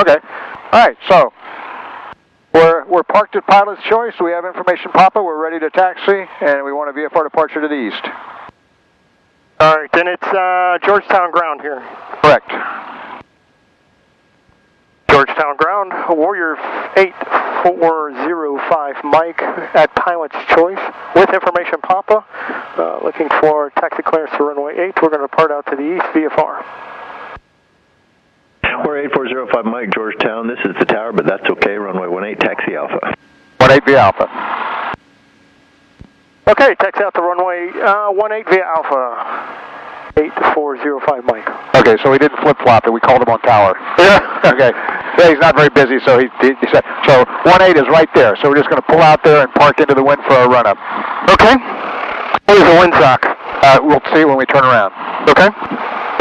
Okay. All right, so we're parked at Pilot's Choice. We have information Papa. We're ready to taxi, and we want a VFR departure to the east. All right, then it's Georgetown ground here. Correct. Georgetown ground, Warrior 8405 Mike at Pilot's Choice with information Papa. Looking for taxi clearance to runway 8. We're going to depart out to the east VFR. Warrior 8405 Mike, Georgetown. This is the tower, but that's okay. Runway 18, taxi Alpha. 18 via Alpha. Okay, taxi out to runway 18 via Alpha. 8405 Mike. Okay, so he didn't flip-flop it. We called him on tower. Yeah. Okay. Yeah, he's not very busy, so he said, so 18 is right there. So we're just going to pull out there and park into the wind for our run-up. Okay. Where's the windsock? We'll see when we turn around. Okay.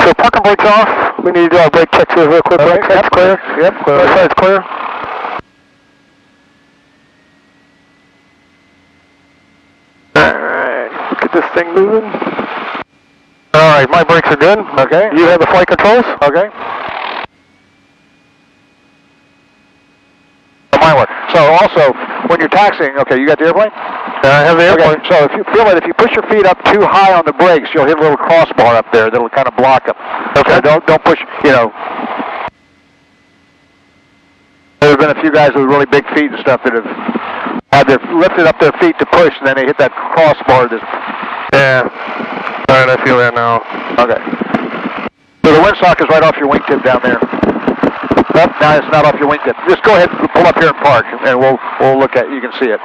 So parking brakes off. We need to do our brake checks here real quick. Okay. Brake side's clear. Yep, clear. Right side's clear. Alright, let's get this thing moving. Alright, my brakes are good. Okay. You have the flight controls? Okay. Mine work. So also, when you're taxiing, okay, you got the airplane? I have the airplane. Okay, so if you feel that if you push your feet up too high on the brakes, you'll hit a little crossbar up there that'll kind of block them. Okay. So don't push, you know. There have been a few guys with really big feet and stuff that have lifted up their feet to push, and then they hit that crossbar. Yeah. All right, I feel that now. Okay. So the windsock is right off your wingtip down there. Nope, no, it's not off your wingtip. Just go ahead and pull up here and park, and we'll look at it. You can see it.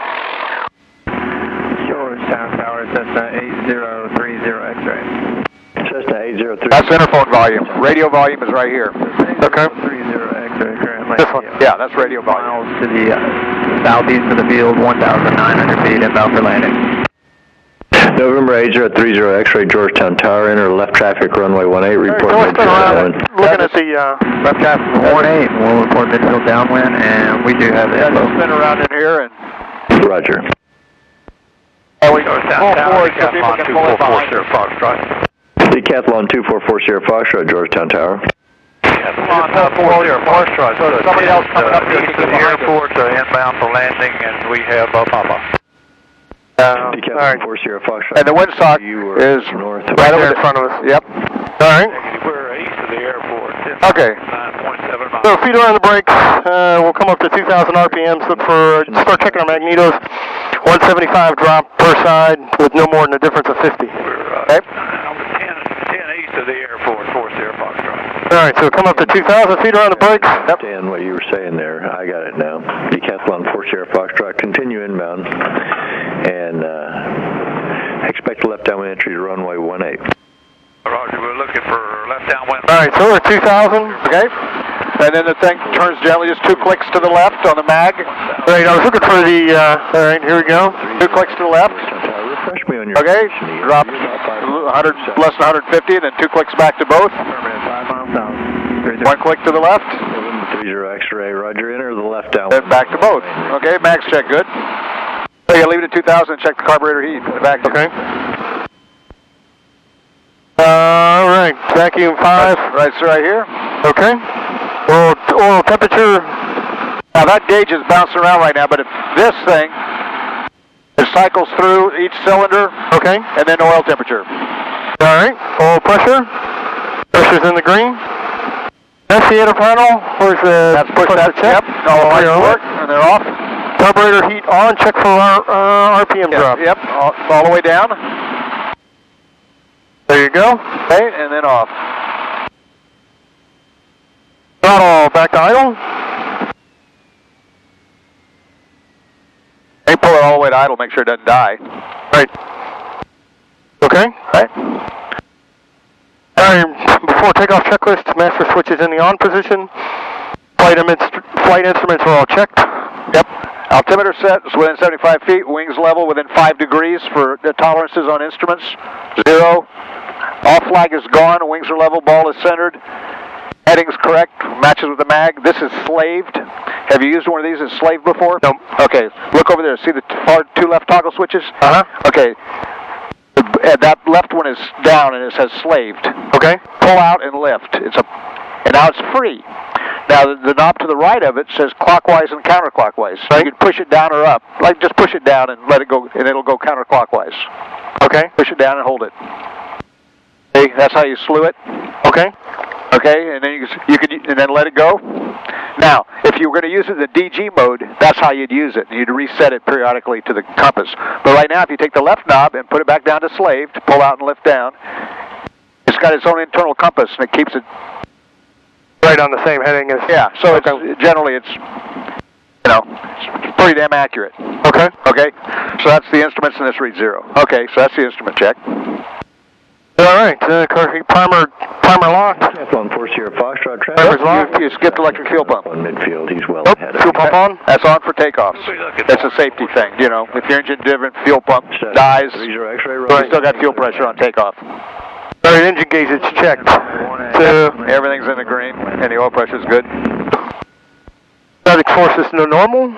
Georgetown Tower, Cessna 8030 X-ray. Cessna 803. That's interphone volume. Radio volume is right here. Okay. 30 X-ray currently. This one? Yeah, that's radio volume. Miles to the southeast of the field, 1,900 feet, inbound for landing. November 8030 X-ray, Georgetown Tower, enter left traffic runway 18, report Right, so downwind. looking at the left traffic 18, we'll report midfield downwind, and we do have the Yeah, info. just spin around in here and... Roger. Oh, we go forward so people can pull it behind us. Decathlon 2440 Foxtrot, Georgetown Tower. Decathlon 40 Foxtrot. So somebody else coming up here East of the airport, inbound for landing, and we have Papa. Decathlon 40 Foxtrot. And the windsock is north right there in front of us. Yep. all right. We're east of the airport. Okay. 9.7 miles. So feet around the brakes. We'll come up to 2,000 RPMs. Look for start checking our magnetos. 175 drop per side with no more than a difference of 50. We're Okay. 10 east of the airport, 40 Foxtrot. All right, so come up to 2,000 feet around the brakes. Understand what you were saying there. I got it now. Decathlon 40 Foxtrot, continue inbound, and expect left downwind entry to runway 18. Roger, we're looking for left downwind. All right, so we're at 2,000. Okay. And then the thing turns gently, just 2 clicks to the left on the mag. All right, I was looking for the, all right, here we go. 2 clicks to the left. Refresh me on your Okay. position. Drop 100, less than 150, and then 2 clicks back to both. 5 miles south. 1 click to the left. November 30 X-ray, Roger, enter the left downwind. Then back to both. Okay, mags check good. So you leave it at 2,000 and check the carburetor heat. Back. Okay. All right, vacuum 5. Right, so right here. Okay. Oil temperature. Now that gauge is bouncing around right now, but if this thing, it cycles through each cylinder. Okay. And then oil temperature. All right. Oil pressure. Pressure's in the green. Navigator panel. Where's the? That's push that. Check. Yep. All lights work, and they're off. Carburetor heat on. Check for our RPM drop. Yep. All the way down. There you go. Okay, and then off. Throttle back to idle. They pull it all the way to idle, make sure it doesn't die. Right. Okay. Right. All right. Before takeoff checklist, master switch is in the on position. Flight instruments are all checked. Yep. Altimeter set is within 75 feet. Wings level within 5 degrees for the tolerances on instruments. 0. Off flag is gone. Wings are level. Ball is centered. Heading's correct. Matches with the mag. This is slaved. Have you used one of these as slave before? Nope. Okay. Look over there. See the far 2 left toggle switches? Uh-huh. Okay. That left one is down and it says slaved. Okay. Pull out and lift. And now it's free. Now, the knob to the right of it says clockwise and counterclockwise. So you can push it down or up. Like, just push it down and let it go, and it'll go counterclockwise. Okay. Push it down and hold it. Okay, that's how you slew it. Okay. Okay, and then you could and then let it go. Now, if you were going to use it in the DG mode, that's how you'd use it. You'd reset it periodically to the compass. But right now, if you take the left knob and put it back down to slave to pull out and lift down, it's got its own internal compass, and it keeps it right on the same heading as... Yeah, so it's, generally it's, it's pretty damn accurate. Okay. Okay, so that's the instruments, and this reads 0. Okay, so that's the instrument check. All right, primer locked. On 4 Sierra Foxtrot traffic. Primer's locked. You skipped electric fuel pump. On midfield, he's well Nope, ahead of fuel pump on. That's on for takeoff. It's a safety thing, If your engine driven fuel pump dies, you still got fuel pressure on takeoff. All right, engine gauge is checked. Everything's in the green, and the oil pressure's good. Static force is normal.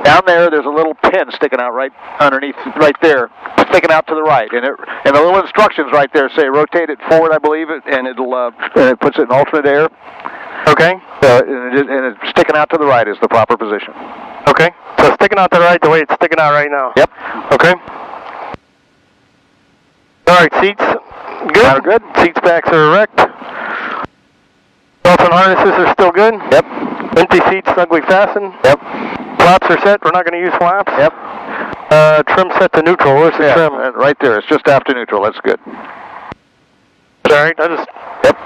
Down there's a little pin sticking out right underneath, right there, sticking out to the right, and the little instructions right there say rotate it forward, I believe, and it puts it in alternate air. Okay. And it's sticking out to the right is the proper position. Okay. So sticking out to the right the way it's sticking out right now. Yep. Okay. All right, seats good. Good. Seats backs are erect. Belts and harnesses are still good. Yep. Empty seats snugly fastened. Yep. Flaps are set. We're not going to use flaps. Yep. Trim set to neutral. Where's the trim? Right there. It's just after neutral. That's good. All right. I just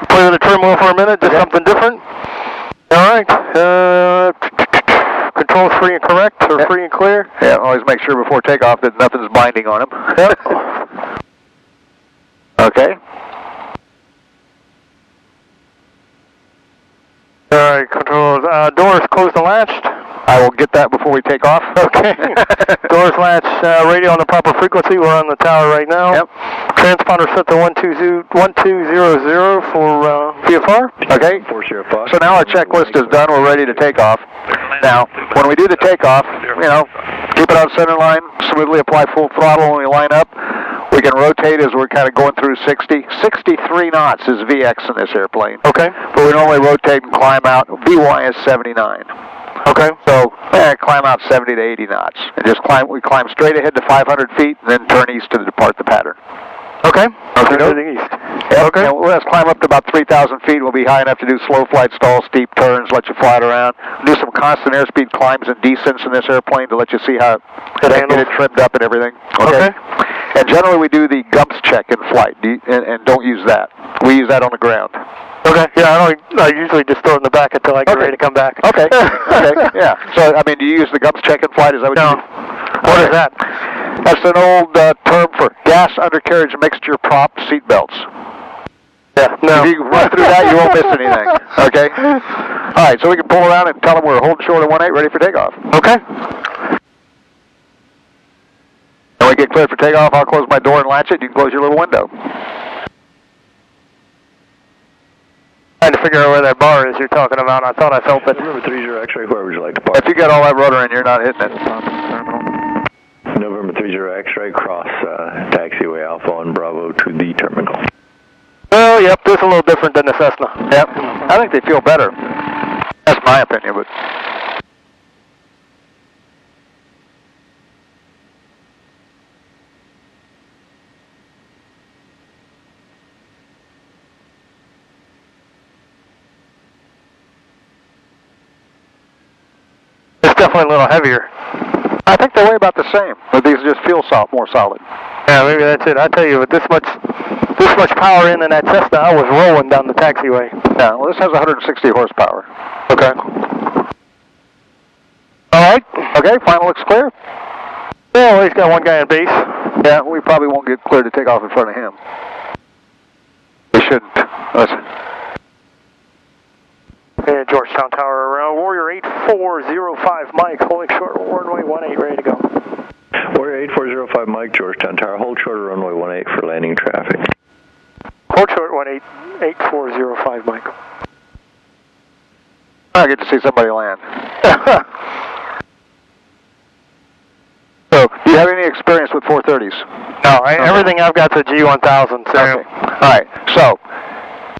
play with the trim wheel for a minute. Just something different. All right. Controls free and correct or free and clear. Yeah. Always make sure before takeoff that nothing's binding on them. Yep. Okay. All right. Controls. Doors closed and latched. I will get that before we take off. Okay. Doors latch, radio on the proper frequency. We're on the tower right now. Yep. Transponder set to 1200 for VFR. Okay. So now our checklist is done. We're ready to take off. Now, when we do the takeoff, keep it on center line, smoothly apply full throttle when we line up. We can rotate as we're kind of going through 60. 63 knots is VX in this airplane. Okay. But we normally rotate and climb out. VY is 79. Okay. So climb out 70 to 80 knots. And just we climb straight ahead to 500 feet and then turn east to depart the pattern. Okay. Okay. To the east. Yep. Okay. And we'll just climb up to about 3,000 feet. We'll be high enough to do slow flight stalls, steep turns, let you fly it around. Do some constant airspeed climbs and descents in this airplane to let you see how it get it trimmed up and everything. Okay. And generally we do the GUMPS check in flight, and don't use that. We use that on the ground. Okay. Yeah, I usually just throw it in the back until I get ready to come back. Okay. Okay. Yeah. So, do you use the GUMPS check in flight? Is that what you do? What is that? That's an old term for gas undercarriage mixture prop seat belts. Yeah. No. If you run through that, you won't miss anything. Okay? All right, so we can pull around and tell them we're holding short of 18, ready for takeoff. Okay. When we get cleared for takeoff, I'll close my door and latch it. You can close your little window. Trying to figure out where that bar is you're talking about. I thought I felt it. November 30 X-ray, where would you like to park? If you got all that rotor in, you're not hitting it. November 30 X-ray, cross taxiway Alpha on Bravo to the terminal. Oh, yep, this is a little different than the Cessna. Yep, I think they feel better. That's my opinion, but... It's definitely a little heavier. I think they weigh about the same, but these just feel more solid. Yeah, maybe that's it. I tell you, with this much power in that Cessna, I was rolling down the taxiway. Yeah, well, this has 160 horsepower. Okay. All right. Okay, final looks clear. Yeah, well, he's got one guy on base. Yeah, we probably won't get cleared to take off in front of him. We shouldn't. Listen. Yeah, Georgetown Tower around. Warrior 8405, Mike, holding short runway 18, ready to go. Warrior 8405, Mike, Georgetown Tower, hold short runway 18 for landing traffic. Hold short 8405, Mike. I get to see somebody land. So, do you have any experience with 430s? No, everything I've got's a G1000. So. Okay. All right, so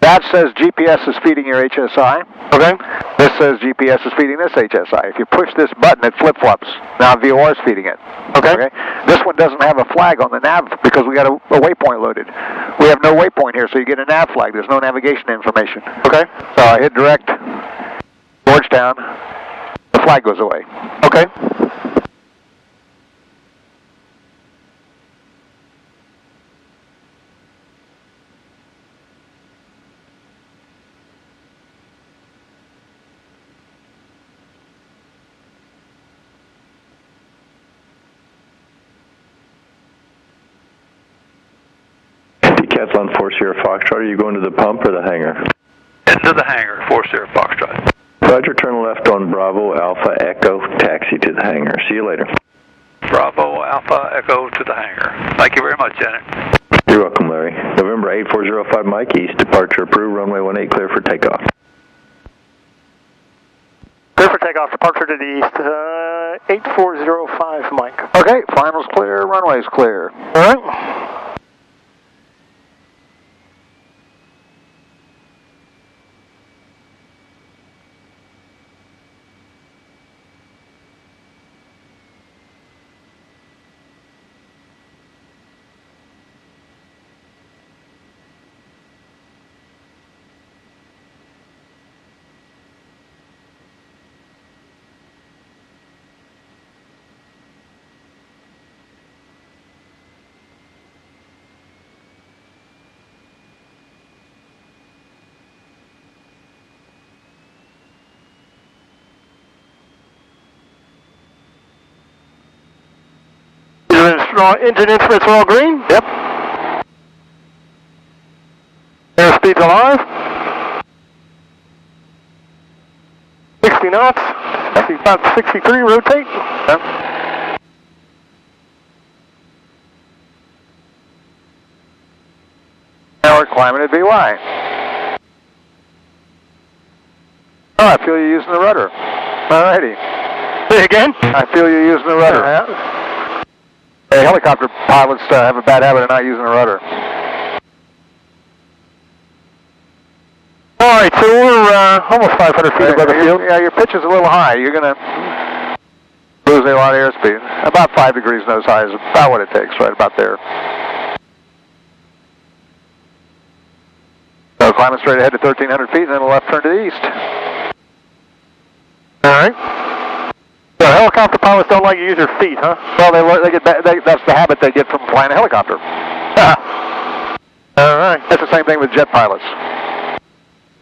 That says GPS is feeding your HSI. Okay. This says GPS is feeding this HSI. If you push this button, it flip-flops. Now VOR is feeding it. Okay. This one doesn't have a flag on the nav because we got a waypoint loaded. We have no waypoint here, so you get a nav flag. There's no navigation information. Okay. So I hit direct, Georgetown, the flag goes away. Okay. Decathlon 4 Sierra Foxtrot, are you going to the pump or the hangar? Into the hangar, 4 Sierra Foxtrot. Roger, turn left on Bravo Alpha Echo, taxi to the hangar. See you later. Bravo Alpha Echo to the hangar. Thank you very much, Janet. You're welcome, Larry. November 8405 Mike, east, departure approved, runway 18 clear for takeoff. Clear for takeoff, departure to the east, 8405 Mike. Okay, finals clear, runway's clear. All right. Engine instruments are all green? Yep. Airspeed's alive. 60 knots. About 63, rotate. Yep. Now we're climbing at VY. Oh, I feel you using the rudder. Alrighty. Say again? I feel you using the rudder. Yeah. Hey, helicopter pilots have a bad habit of not using the rudder. All right, so we're almost 500 feet above the field. Yeah, your pitch is a little high. You're going to lose a lot of airspeed. About 5 degrees nose high is about what it takes, right about there. So climbing straight ahead to 1,300 feet, and then a left turn to the east. All right. So helicopter pilots don't like to use their feet, huh? Well, that's the habit they get from flying a helicopter. All right. That's the same thing with jet pilots.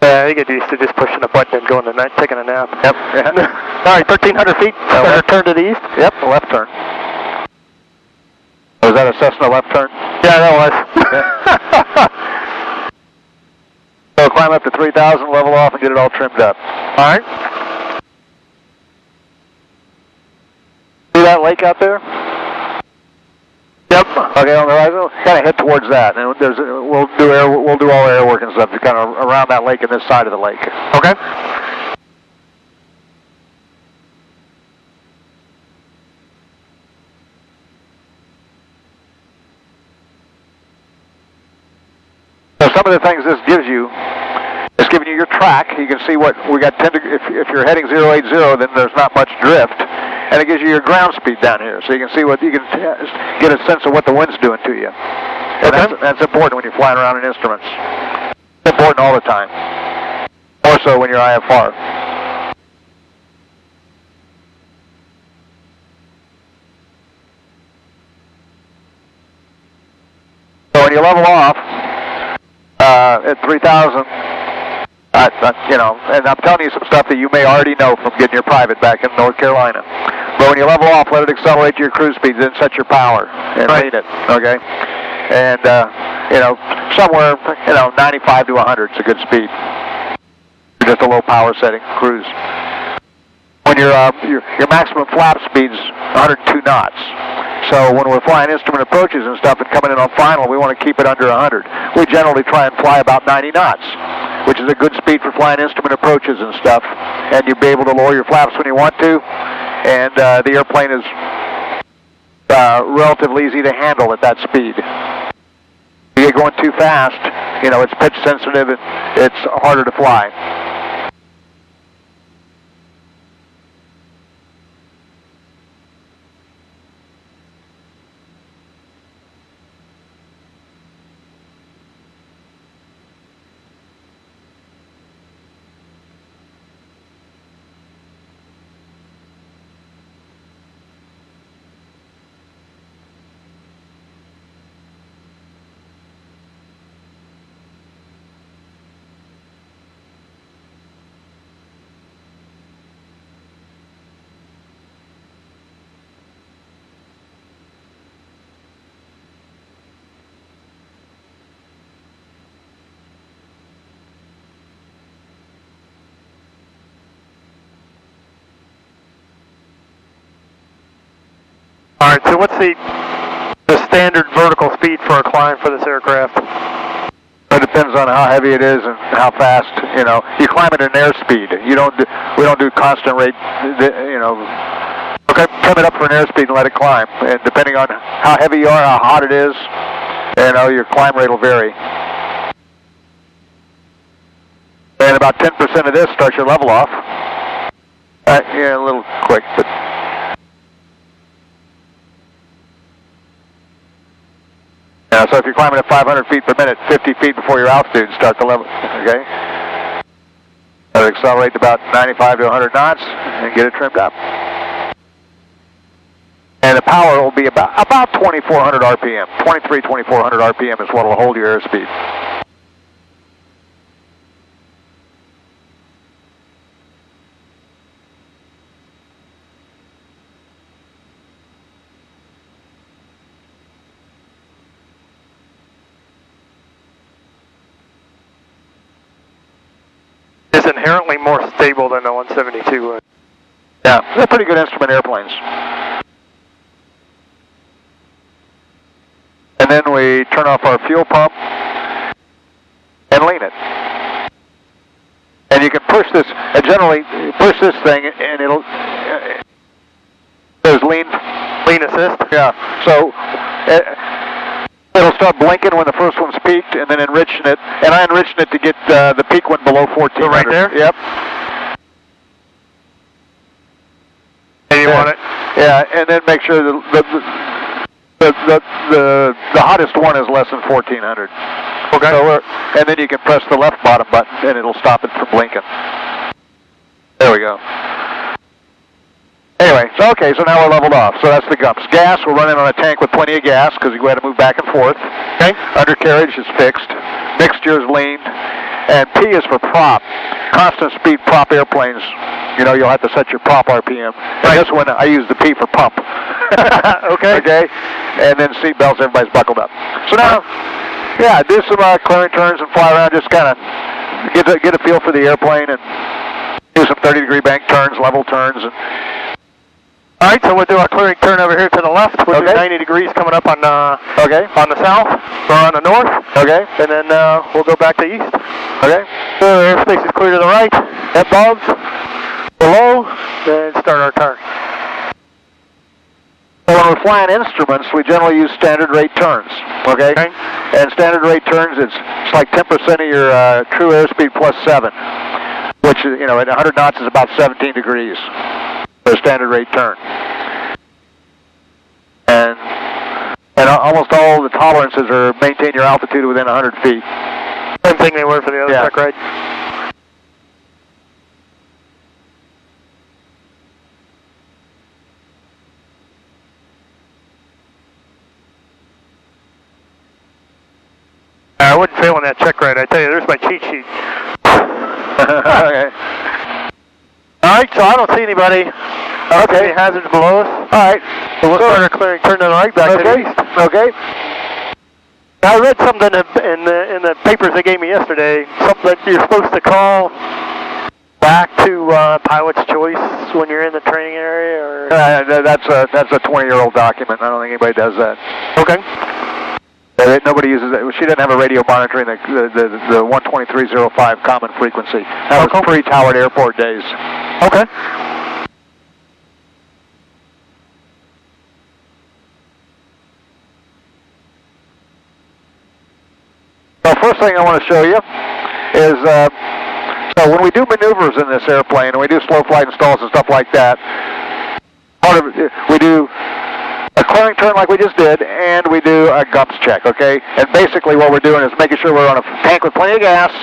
Yeah, they get used to just pushing a button and going to night, taking a nap. Yep. Yeah. All right, 1,300 feet. Turn to the east. Yep, a left turn. Was that a Cessna left turn? Yeah, that was. So climb up to 3,000, level off, and get it all trimmed up. All right. See that lake out there? Yep. Okay, on the horizon, kind of head towards that, and we'll do all air work and stuff to kind of around that lake and this side of the lake. Okay. So some of the things this gives you, it's giving you your track. You can see what we got. If you're heading 080, then there's not much drift. And it gives you your ground speed down here, so you can see what you can get a sense of what the wind's doing to you. And that's important when you're flying around in instruments. It's important all the time. More so when you're IFR. So when you level off at 3,000. And I'm telling you some stuff that you may already know from getting your private back in North Carolina. But when you level off, let it accelerate to your cruise speeds, then set your power and lean it, okay? And, somewhere, 95 to 100 is a good speed. Just a low power setting, cruise. When your maximum flap speed's 102 knots. So when we're flying instrument approaches and stuff and coming in on final, we want to keep it under 100. We generally try and fly about 90 knots, which is a good speed for flying instrument approaches and stuff. And you'll be able to lower your flaps when you want to. And the airplane is relatively easy to handle at that speed. If you get going too fast, you know, it's pitch sensitive and it's harder to fly. All right, so what's the standard vertical speed for a climb for this aircraft? It depends on how heavy it is and how fast. You know, you climb at an airspeed. We don't do constant rate. You know, okay, trim it up for an airspeed and let it climb. And depending on how heavy you are, how hot it is, you know, your climb rate will vary. And about 10% of this starts your level off. Yeah, a little quick, but. So if you're climbing at 500 feet per minute, 50 feet before your altitude, start the level, okay? It'll accelerate to about 95 to 100 knots and get it trimmed up. And the power will be about 2,400 RPM. 2,400 RPM is what will hold your airspeed. Is inherently more stable than the 172. Yeah, they're pretty good instrument airplanes. And then we turn off our fuel pump and lean it. And you can push this, generally push this thing and it'll, there's lean assist. Yeah, so it'll start blinking when the first one's peaked and then enriching it. And I enriched it to get the peak one below 1400. So right there? Yep. And you want it? Yeah, and then make sure the hottest one is less than 1400. Okay. So and then you can press the left bottom button and it'll stop it from blinking. There we go. Anyway, so okay, so now we're leveled off. So that's the gumps. Gas, we're running on a tank with plenty of gas because we had to move back and forth. Okay. Undercarriage is fixed. Mixture is leaned. And P is for prop. Constant speed prop airplanes. You know, you'll have to set your prop RPM. And this one, I use the P for pump. Okay. Okay. And then seat belts, everybody's buckled up. So now, yeah, do some clearing turns and fly around. Just kind of get a feel for the airplane and do some 30-degree bank turns, level turns. And all right, so we'll do our clearing turn over here to the left. We'll do 90 degrees coming up on on the south or on the north. Okay. And then we'll go back to east. Okay. So airspace is clear to the right, above, below, then start our turn. So when we're flying instruments, we generally use standard rate turns. Okay. And standard rate turns, it's like 10% of your true airspeed plus 7, which is, you know, at 100 knots is about 17 degrees. A standard rate turn. And almost all the tolerances are maintain your altitude within 100 feet. Same thing they were for the other check ride. I wouldn't fail on that check ride. I tell you, there's my cheat sheet. Okay. All right, so I don't see anybody. Okay, hazards below us. All right. So we'll start our clearing turn to the right, back to the east. Okay. I read something in the papers they gave me yesterday, something that you're supposed to call back to pilot's choice when you're in the training area, or that's a 20-year-old document. I don't think anybody does that. Okay. Nobody uses it. She didn't have a radio monitoring the 123.05 common frequency. That was pre-Howard Airport days. Okay. So first thing I want to show you is, so when we do maneuvers in this airplane, and we do slow flight installs and stuff like that, part of it, we do a clearing turn like we just did, and we do a GUMPS check, okay? And basically what we're doing is making sure we're on a tank with plenty of gas,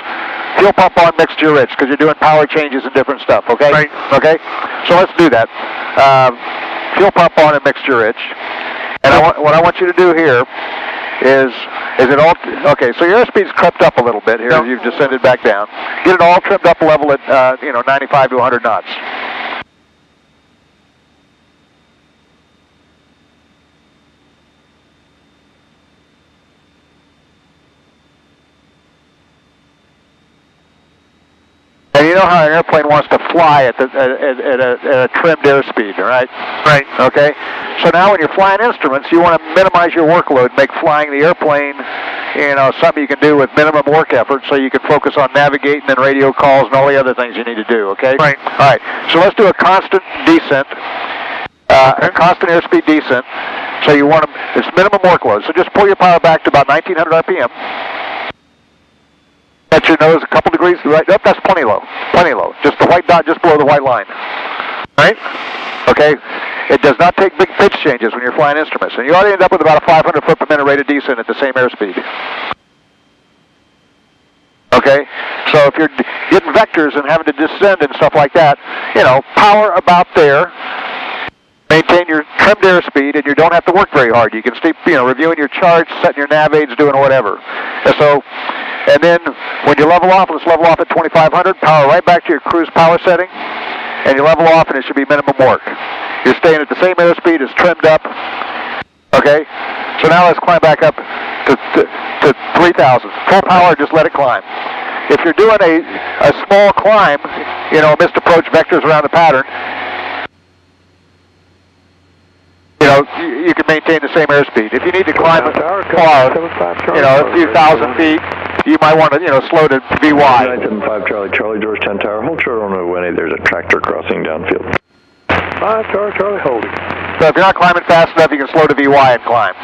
fuel pump on, mixture rich, because you're doing power changes and different stuff, okay? Right. Okay? So let's do that. Fuel pump on and mixture rich. And what I want you to do here is it all, okay, so your airspeed's crept up a little bit here as you've descended back down. Get it all trimmed up level at, 95 to 100 knots. And you know how an airplane wants to fly at a trimmed airspeed, right? Right. Okay? So now when you're flying instruments, you want to minimize your workload, make flying the airplane, something you can do with minimum work effort so you can focus on navigating and radio calls and all the other things you need to do, okay? Right. All right. So let's do a constant descent, a constant airspeed descent. So you want to, it's minimum workload. So just pull your power back to about 1900 RPM. At your nose a couple degrees to the right. Nope, that's plenty low. Plenty low. Just the white dot just below the white line. Right? Okay? It does not take big pitch changes when you're flying instruments. And you ought to end up with about a 500 foot per minute rate of descent at the same airspeed. Okay? So if you're getting vectors and having to descend and stuff like that, power about there. Maintain your trimmed airspeed, and you don't have to work very hard. You can keep, reviewing your charts, setting your nav aids, doing whatever. And then when you level off, let's level off at 2500, power right back to your cruise power setting, and you level off, and it should be minimum work. You're staying at the same airspeed as trimmed up. Okay? So now let's climb back up to 3000. Full power, just let it climb. If you're doing a small climb, missed approach vectors around the pattern, you can maintain the same airspeed. If you need to climb far, a few thousand feet, you might want to, slow to VY. 975 Charlie, Charlie, George 10 Tower, hold short on runway 18, there's a tractor crossing downfield. 5 Charlie, Charlie, holding. So if you're not climbing fast enough, you can slow to VY and climb.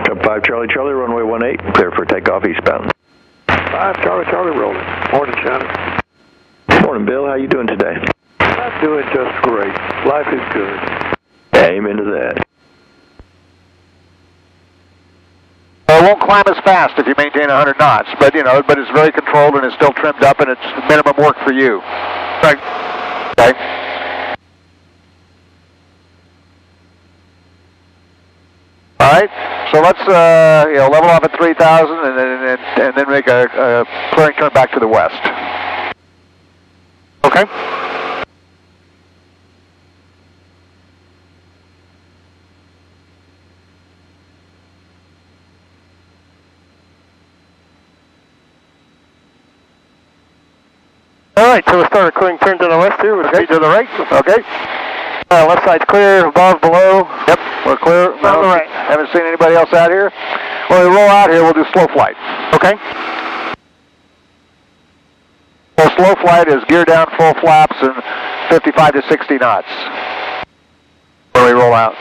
Cup 5 Charlie, Charlie, runway 18, clear for takeoff eastbound. 5 Charlie, Charlie, rolling. Morning, Shannon. Morning, Bill. How you doing today? I'm doing just great. Life is good. Amen to that. Well, it won't climb as fast if you maintain 100 knots, but it's very controlled and it's still trimmed up and it's minimum work for you. Right. Okay. All right. So let's level off at 3000 and then make a clearing turn back to the west. Okay. All right, so we'll start a clearing turn to the west here. Okay, to the right. Okay. Left side's clear, above, below. Yep, we're clear. On the right. Haven't seen anybody else out here. When we roll out here, we'll do slow flight. Okay. Well, slow flight is gear down, full flaps, and 55 to 60 knots when we roll out.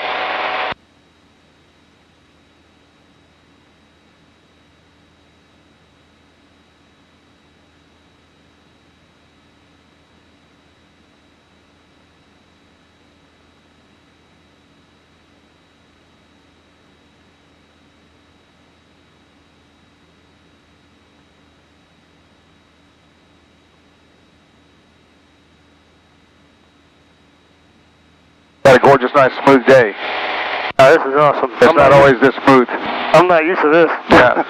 Got a gorgeous, nice, smooth day. This is awesome. It's not always this smooth. I'm not used to this. Yeah.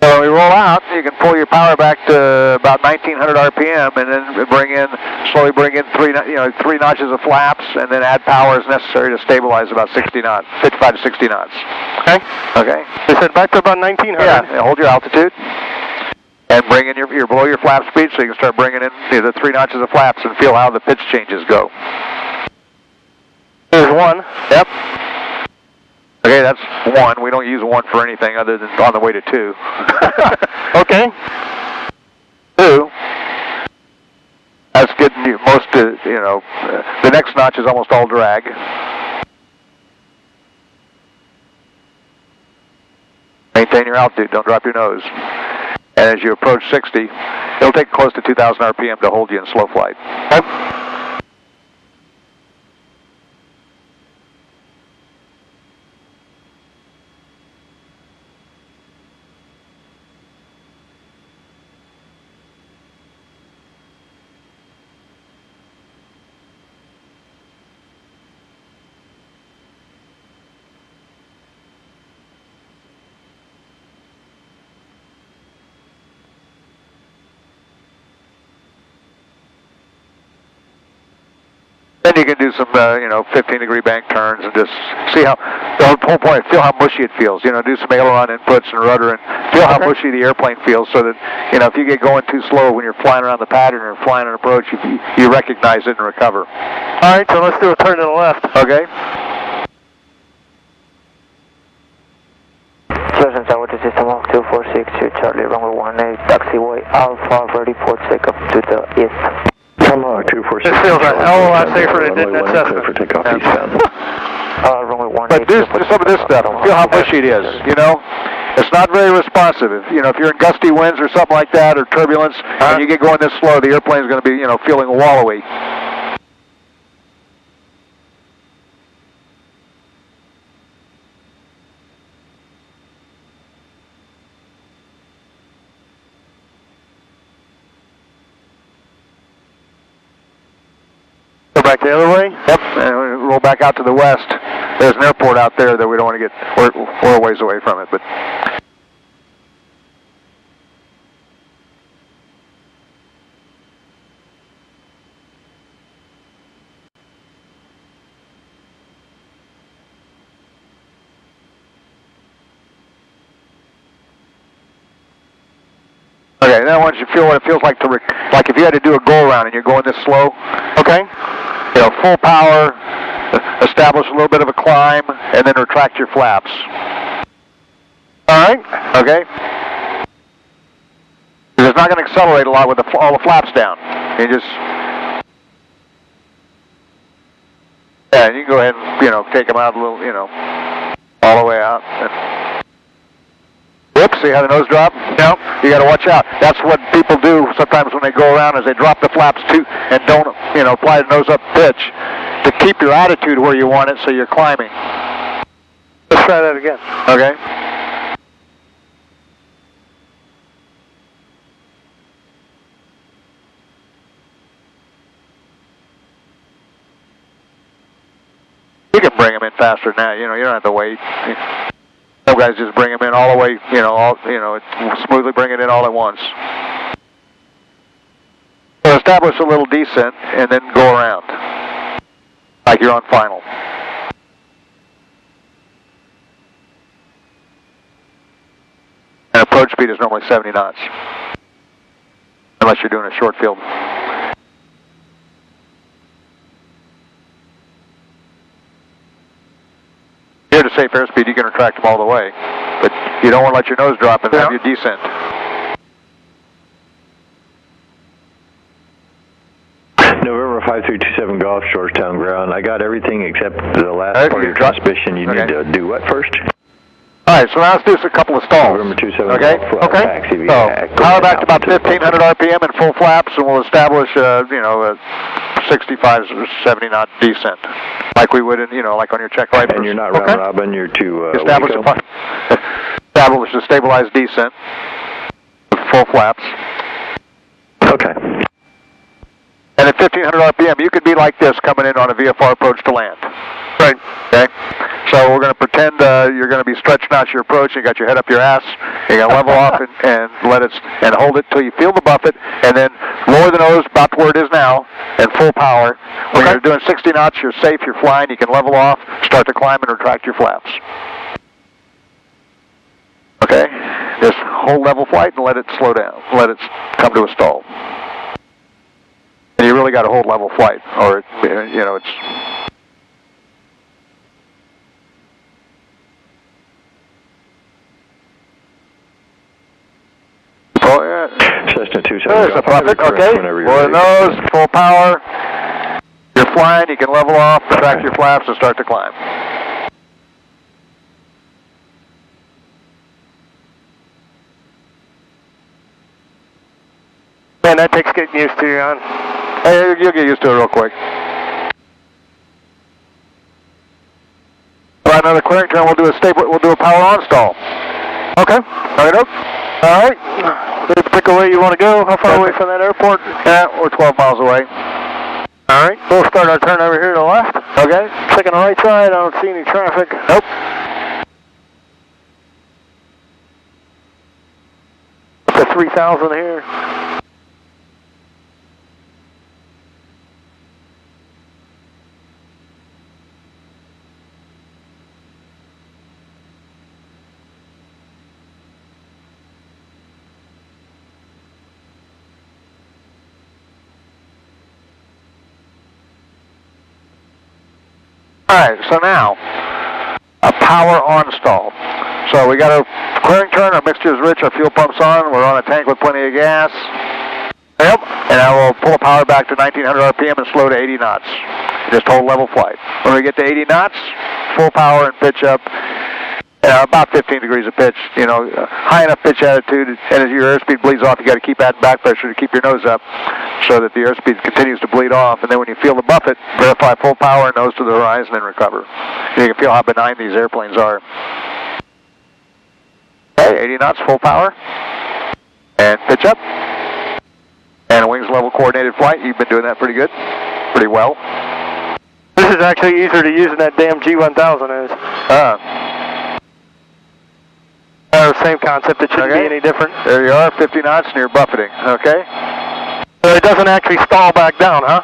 So when we roll out, you can pull your power back to about 1900 RPM, and then slowly bring in three notches of flaps, and then add power as necessary to stabilize about 60 knots, 55 to 60 knots. Okay. Okay. You said back to about 1900. Yeah. Hold your altitude, and bring in your below your flap speed, so you can start bringing in the 3 notches of flaps and feel how the pitch changes go. There's one. Yep. Okay, that's 1. We don't use 1 for anything other than on the way to 2. Okay. 2. That's getting you most of, the next notch is almost all drag. Maintain your altitude, don't drop your nose. And as you approach 60, it'll take close to 2,000 RPM to hold you in slow flight. Okay. Then you can do some, 15-degree bank turns and just see how, the whole point, feel how mushy it feels. Do some aileron inputs and rudder and feel how mushy the airplane feels so that, if you get going too slow when you're flying around the pattern or flying an approach, you recognize it and recover. All right, so let's do a turn to the left. Okay. Pleasant Tower to System 1246, Charlie, runway 18, taxiway Alpha, ready for takeoff to the east. Tomahawk 246. This feels a hell of a lot safer than it did in Cessna. For takeoff eastbound. Runway 18. But do some of this stuff. Feel how mushy it is, It's not very responsive. If you're in gusty winds or something like that, or turbulence, and you get going this slow, the airplane's going to be, feeling wallowy. Back the other way? Yep, and we roll back out to the west. There's an airport out there that we don't want to get, we're a ways away from it, but. Okay, now once you feel what it feels like like if you had to do a go-around and you're going this slow. Okay. Full power, establish a little bit of a climb, and then retract your flaps. All right. Okay? Because it's not going to accelerate a lot with all the flaps down. You just... Yeah, you can go ahead and, take them out a little, all the way out. Whoops, see how the nose dropped? No, you got to watch out. That's what people do sometimes when they go around is they drop the flaps too and don't, apply the nose up pitch to keep your attitude where you want it so you're climbing. Let's try that again. Okay. You can bring them in faster now. You don't have to wait. Some guys just bring them in all the way, smoothly bring it in all at once. So establish a little descent and then go around, like you're on final. And approach speed is normally 70 knots, unless you're doing a short field. Here to safe airspeed, you can retract them all the way, but you don't want to let your nose drop and have your descent. November 5327 Golf, Georgetown ground. I got everything except the last part of your transmission. You need to do what first? All right, so now let's do a couple of stalls. November 27 okay? Golf, okay. Taxi, So power back to about 1,500 RPM in full flaps, and we'll establish a 65 or 70 knot descent, like we would in like on your check rifle. And you're not round robin. You're to establish a stabilized descent with full flaps. Okay. And at 1,500 RPM, you could be like this coming in on a VFR approach to land. Right. Okay. So we're going to pretend you're going to be stretching out your approach. You got your head up your ass. You're going to level off and let it and hold it till you feel the buffet, and then lower the nose about to where it is now, and full power. When you're doing 60 knots, you're safe. You're flying. You can level off, start to climb, and retract your flaps. Okay. Just hold level flight and let it slow down. Let it come to a stall. And you really got to hold level flight, or it's. Cessna 270. There's the Buffett, okay. Lower the nose, full power. You're flying, you can level off, retract your flaps, and start to climb. Man, that takes getting used to, Ron. Hey, you'll get used to it real quick. About another clearing turn, we'll do a power on stall. Okay. All right. Pick a way you want to go. How far away from that airport? Yeah, we're 12 miles away. All right. We'll start our turn over here to the left. Okay. Checking the right side. I don't see any traffic. Nope. It's a 3,000 here. Alright, so now, a power on stall. So we got our clearing turn, our mixture is rich, our fuel pump's on, we're on a tank with plenty of gas. Yep. And now we'll pull the power back to 1900 RPM and slow to 80 knots. Just hold level flight. When we get to 80 knots, full power and pitch up. About 15 degrees of pitch, high enough pitch attitude, and as your airspeed bleeds off, you got to keep adding back pressure to keep your nose up so that the airspeed continues to bleed off, and then when you feel the Buffett, verify full power, nose to the horizon, and recover. You can feel how benign these airplanes are. Okay, 80 knots, full power, and pitch up, and wings level coordinated flight. You've been doing that pretty good, pretty well. This is actually easier to use than that damn G1000 is. Same concept, it shouldn't be any different. There you are, 50 knots, and you're buffeting, okay? So it doesn't actually stall back down, huh?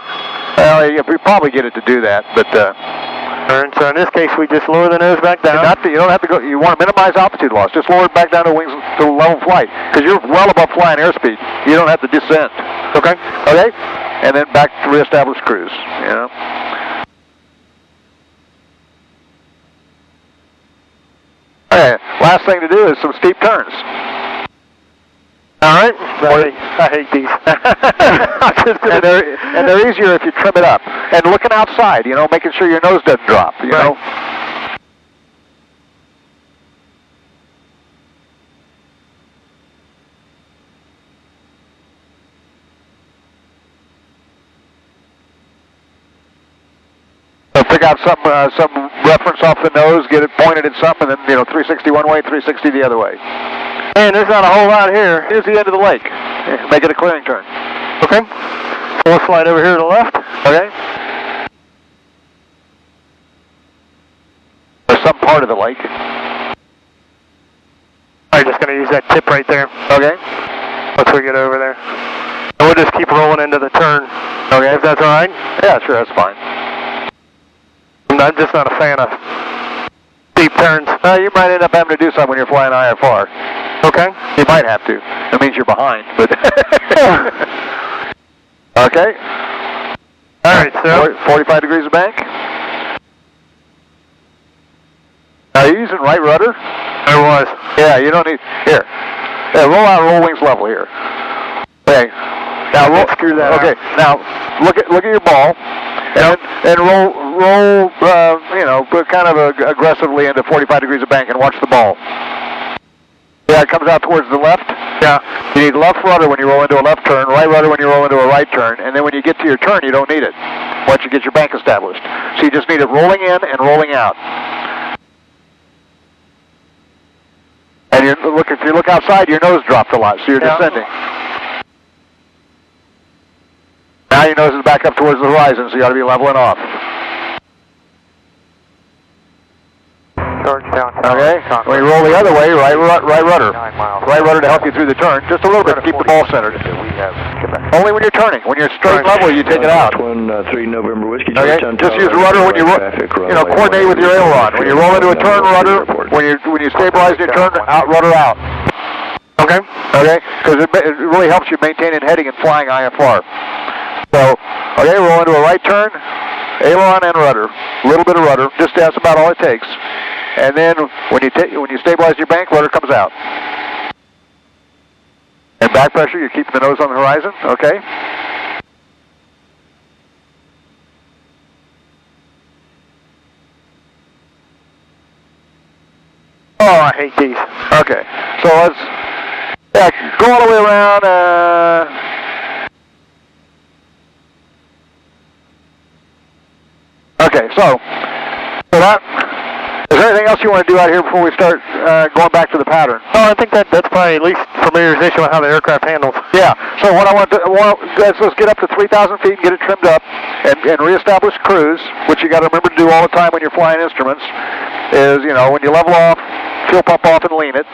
Well, we probably get it to do that, but... so in this case, we just lower the nose back down? You don't have to go, you want to minimize altitude loss. Just lower it back down to wings to level flight, because you're well above flying airspeed. You don't have to descend. Okay. Okay? And then back to reestablish cruise, Okay, last thing to do is some steep turns. All right. I hate these. and they're easier if you trim it up. And looking outside, making sure your nose doesn't drop, you know. Pick out some reference off the nose, get it pointed at something, and then 360 one way, 360 the other way. Man, there's not a whole lot here. Here's the end of the lake. Make it a clearing turn. Okay. So we'll slide over here to the left. Okay. Or some part of the lake. I'm just going to use that tip right there. Okay. Once we get over there. And we'll just keep rolling into the turn. Okay. If that's all right? Yeah, sure, that's fine. I'm just not a fan of steep turns. You might end up having to do something when you're flying IFR. Okay. You might have to. That means you're behind, but... Okay. All right, so... 45 degrees of bank. Are you using right rudder? I was. Yeah, you don't need... Here. Yeah, roll out, roll wings level here. Okay. Now roll... Screw that Okay, out. now look at your ball. And roll, kind of aggressively into 45 degrees of bank and watch the ball. Yeah, it comes out towards the left. Yeah. You need left rudder when you roll into a left turn, right rudder when you roll into a right turn, and then when you get to your turn, you don't need it once you get your bank established. So you just need it rolling in and rolling out. And if you look outside, your nose dropped a lot, so you're descending. Now your nose is back up towards the horizon, so you ought to be leveling off. Okay, when you roll the other way, right rudder. Right rudder to help you through the turn, just a little bit to keep the ball centered. Only when you're turning. When you're straight level, you take it out. 3 November Whiskey. Okay, just use rudder when you coordinate with your aileron. When you roll into a turn, rudder. When you stabilize your turn, rudder out. Okay, because it really helps you maintain in heading and flying IFR. So, okay, roll into a right turn, aileron and rudder. A little bit of rudder, just that's about all it takes. And then when you stabilize your bank, rudder comes out. And Back pressure, you're keeping the nose on the horizon, okay. Oh, I hate these. Okay, so let's go all the way around. Okay, so that. Is there anything else you want to do out here before we start going back to the pattern? Oh, I think that's probably at least familiarization with how the aircraft handles. Yeah, so what I want to do, let's get up to 3,000 feet and get it trimmed up and reestablish cruise, which you got to remember to do all the time when you're flying instruments, is, you know, when you level off, fuel pump off and lean it,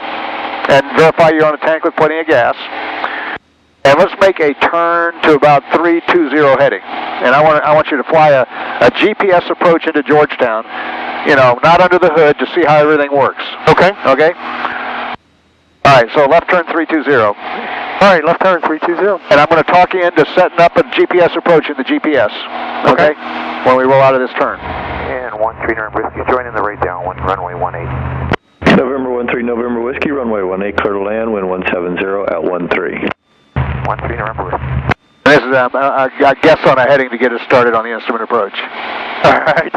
and verify you're on a tank with plenty of gas. And let's make a turn to about 320 heading. And I want you to fly a GPS approach into Georgetown, you know, not under the hood, to see how everything works. Okay. Okay? All right, so left turn 320. All right, left turn 320. And I'm going to talk you into setting up a GPS approach in the GPS. Okay? When we roll out of this turn. And 13 November Whiskey, joining the rate down, runway 18. November 13 November Whiskey, runway 18, clear to land, wind 170 at 13. 13 November Whiskey. This is a guess on a heading to get us started on the instrument approach. All right.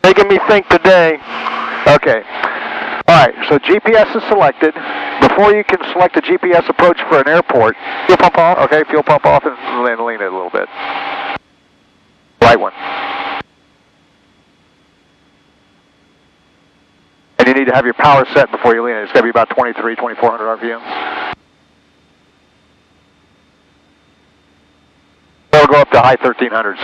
Making me think today. Okay. All right, so GPS is selected. Before you can select a GPS approach for an airport, fuel pump off. Okay, fuel pump off and lean it a little bit. Light one. And you need to have your power set before you lean it. It's got to be about 2,400 RPM. It'll go up to high 1300s.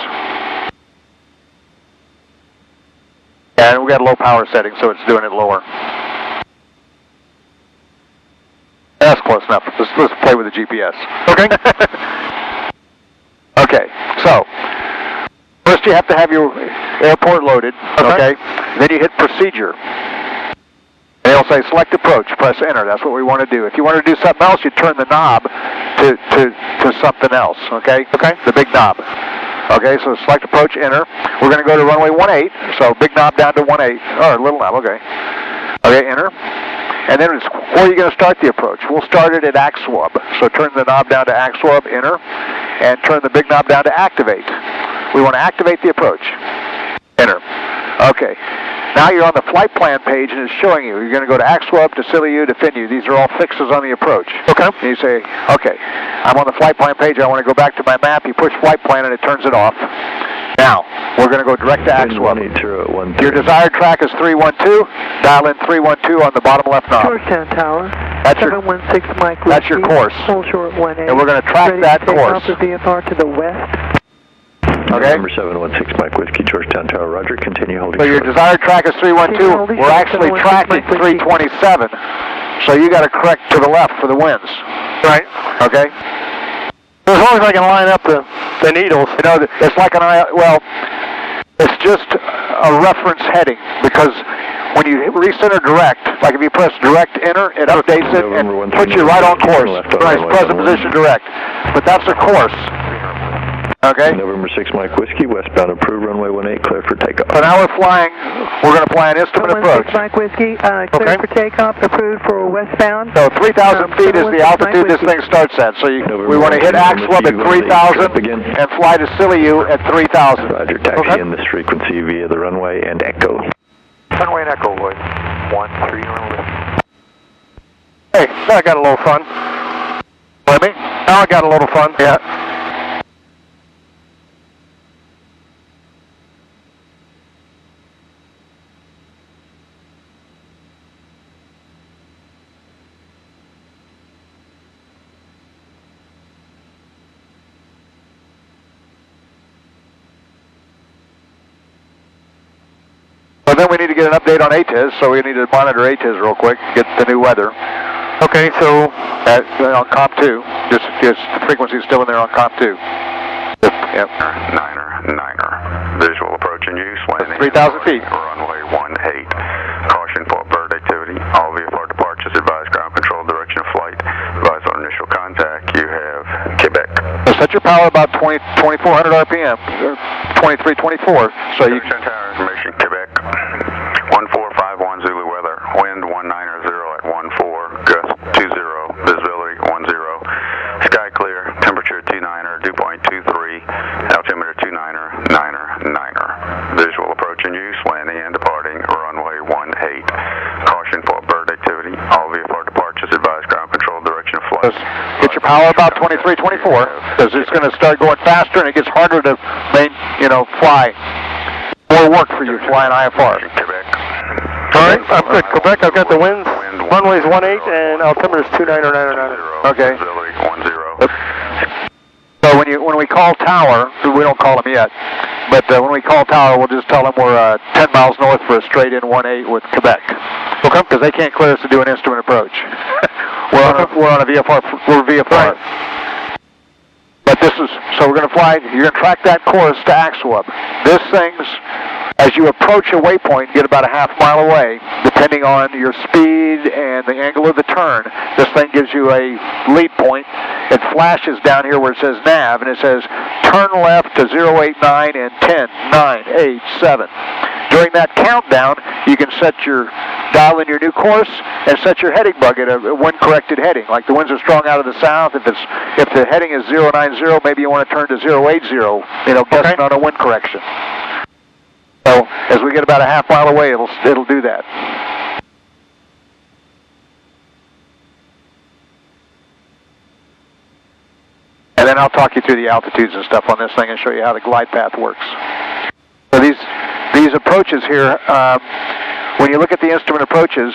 And we got a low power setting, so it's doing it lower. That's close enough. Let's play with the GPS. Okay. Okay, so first you have to have your airport loaded, okay? Then you hit procedure. And it'll say select approach, press enter. That's what we want to do. If you want to do something else, you turn the knob to something else, okay? Okay. The big knob. Okay, so select approach, enter. We're going to go to runway 18, so big knob down to 18, or little knob, okay. Okay, enter. And then where are you going to start the approach? We'll start it at ACSWAB. So turn the knob down to ACSWAB, enter, and turn the big knob down to activate. We want to activate the approach. Enter. Okay. Now you're on the flight plan page and it's showing you. You're going to go to ACSWAB, to SILIU, to FINU. These are all fixes on the approach. Okay. And you say, okay, I'm on the flight plan page. I want to go back to my map. You push flight plan and it turns it off. Now, we're going to go direct to ACSWAB. Your desired track is 312. Dial in 312 on the bottom left knob. Georgetown Tower. That's 716 Mike. That's your course. Full short 18. And we're going to track that course. Off the VFR to the west. Okay. Number 716 Mike Whiskey, Georgetown Tower, roger. Continue holding. So your desired track is 312. We're actually tracking 327. So you got to correct to the left for the winds. Right. Okay. As long as I can line up the needles. You know, it's like well, it's just a reference heading, because when you recenter direct, like if you press direct enter, it updates it and puts you right on course. Nice, present position direct. But that's a course. Okay. November 6 Mike Whiskey, westbound approved, runway 18, clear for takeoff. So now we're going to fly an instrument approach. 6 Mike Whiskey, clear for takeoff, approved for westbound. So 3,000 feet is the altitude this thing starts at. So we want to hit ACSWAB at 3,000 and fly to SILIU at 3,000. Roger, taxi in this frequency via the runway and echo. Runway and echo, Lloyd. 13 runway. Hey, now I got a little fun. Let me? Now I got a little fun. Yeah. Well, then we need to get an update on ATIS, so we need to monitor ATIS real quick, get the new weather. Okay, so on COM 2, just the frequency is still in there on COM 2. Yep. Niner. Visual approach in use. 3,000 feet. Runway 18. Caution for bird activity. All VFR departures advise ground control direction of flight. Advise on initial contact. You have Quebec. So set your power about 2,400 RPM, 23, 24. So you Tower information, Quebec. 1451 Zulu weather. Wind 8. Caution for bird activity. All VFR departures advise ground control direction of flight. Get your power about 23, 24, because it's going to start going faster and it gets harder to fly. More work for you flying IFR. Quebec. All right, I'm good. Quebec, I've got the winds. Runway's 18 and altimeter's 2909. Okay. 10. So when we call tower, we don't call them yet, but when we call tower, we'll just tell them we're 10 miles north for a straight in 18 with Quebec. Okay. Because they can't clear us to do an instrument approach. we're on a VFR. We're VFR. Right. But so we're going to fly. You're going to track that course to Axelweb. This thing's, as you approach a waypoint, get about a half mile away, depending on your speed and the angle of the turn, this thing gives you a lead point. It flashes down here where it says nav, and it says turn left to 089 and 10, 9, 8, 7. During that countdown, you can dial in your new course and set your heading bug at a wind-corrected heading. Like the winds are strong out of the south, if the heading is 090, maybe you want to turn to 080, guessing on a wind correction. So as we get about a half mile away, it'll do that. And then I'll talk you through the altitudes and stuff on this thing and show you how the glide path works. So these approaches here, when you look at the instrument approaches,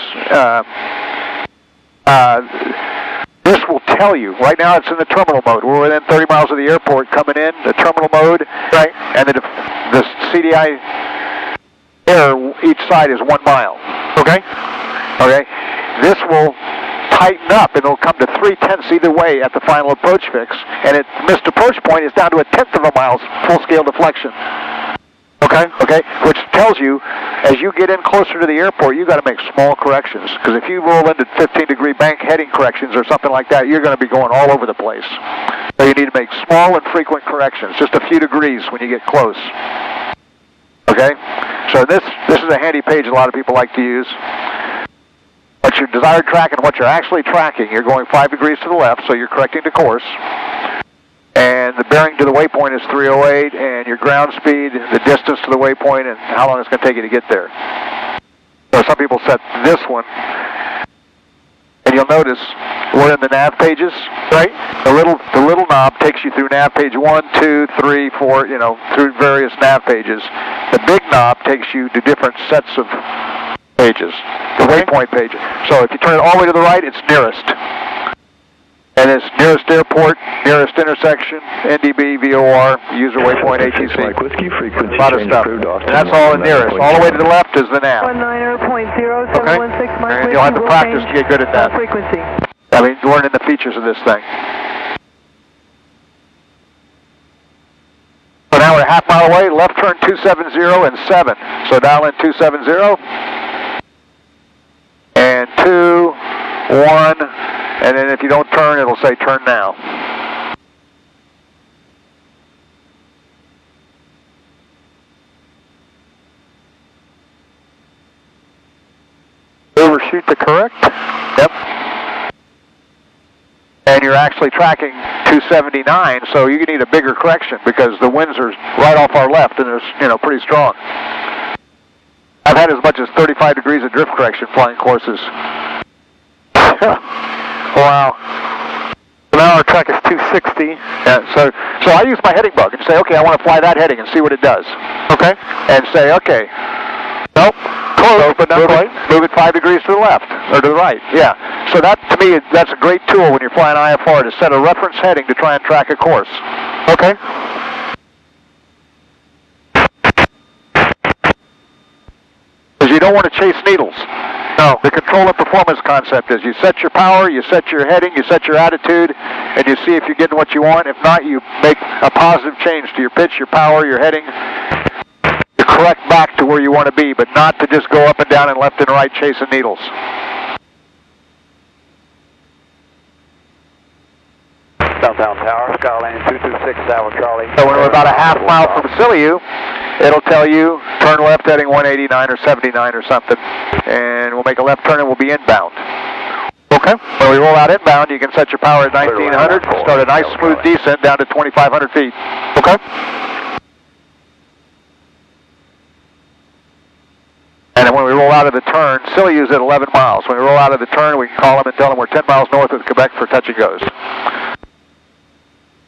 this will tell you. Right now it's in the terminal mode. We're within 30 miles of the airport coming in, the terminal mode, right? And the CDI air each side is 1 mile. Okay? Okay. This will tighten up and it'll come to 3/10 either way at the final approach fix. And its missed approach point is down to 1/10 of a mile's full-scale deflection. Okay? Okay? Which tells you, as you get in closer to the airport, you've got to make small corrections. Because if you roll into 15-degree bank heading corrections or something like that, you're going to be going all over the place. So you need to make small and frequent corrections, just a few degrees when you get close. Okay? So this is a handy page a lot of people like to use. What's your desired track and what you're actually tracking. You're going 5 degrees to the left, so you're correcting the course. And the bearing to the waypoint is 308, and your ground speed, the distance to the waypoint, and how long it's going to take you to get there. So some people set this one, and you'll notice we're in the nav pages, right? The little knob takes you through nav page 1, 2, 3, 4, through various nav pages. The big knob takes you to different sets of pages, the waypoint page. So if you turn it all the way to the right, it's nearest. And it's nearest airport, nearest intersection, NDB, VOR, user waypoint, ATC. A lot of stuff. And that's all in nearest. All the way to the left is the nav. 19.0716 Mike. And you'll have to practice to get good at that. Frequency. I mean, learning the features of this thing. So now we're a half mile away, left turn 270 and 7. So dial in 270 and 2, 1, and then if you don't turn, it'll say turn now. Overshoot to correct? Yep. And you're actually tracking 279, so you need a bigger correction because the winds are right off our left and they're pretty strong. I've had as much as 35 degrees of drift correction flying courses. Wow. So now our track is 260. Yeah, so I use my heading bug and say, okay, I want to fly that heading and see what it does. Okay? And say, okay, nope, close, but not quite. Move it 5 degrees to the left, or to the right, yeah. So that, to me, that's a great tool when you're flying IFR to set a reference heading to try and track a course. Okay? Because you don't want to chase needles. No, the control and performance concept is you set your power, you set your heading, you set your attitude, and you see if you're getting what you want. If not, you make a positive change to your pitch, your power, your heading, to correct back to where you want to be, but not to just go up and down and left and right chasing needles. Southbound Tower, Skylane 226, Tower Charlie. So when we're about a half mile from Siliu, it'll tell you turn left heading 189 or 79 or something, and we'll make a left turn and we'll be inbound. Okay. When we roll out inbound, you can set your power at 1900, start a nice smooth descent down to 2,500 feet. Okay. And then when we roll roll out of the turn. Still use it 11 miles. When we roll out of the turn, we can call them and tell them we're 10 miles north of Quebec for touch and goes.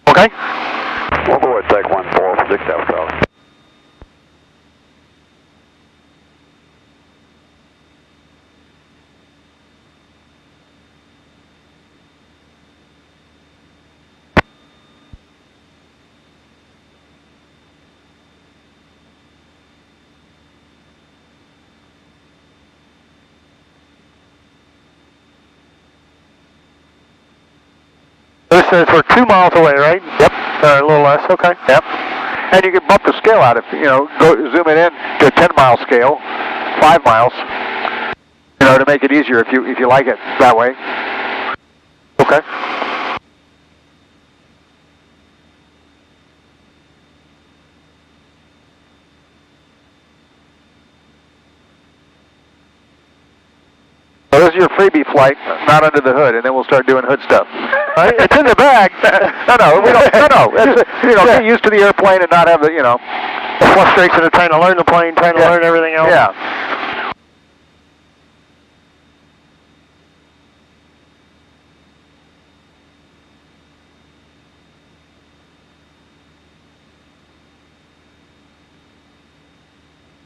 Okay. We'll go ahead and take 1-4 for 6 south. This says we're 2 miles away, right? Yep. A little less, okay. Yep. And you can bump the scale out if, go zoom it in to a 10-mile scale, 5 miles, to make it easier if you like it that way. Okay. So this is your freebie flight, not under the hood, and then we'll start doing hood stuff. It's in the bag. No. Get used to the airplane and not have the frustration of trying to learn the plane, trying to learn everything else. Yeah.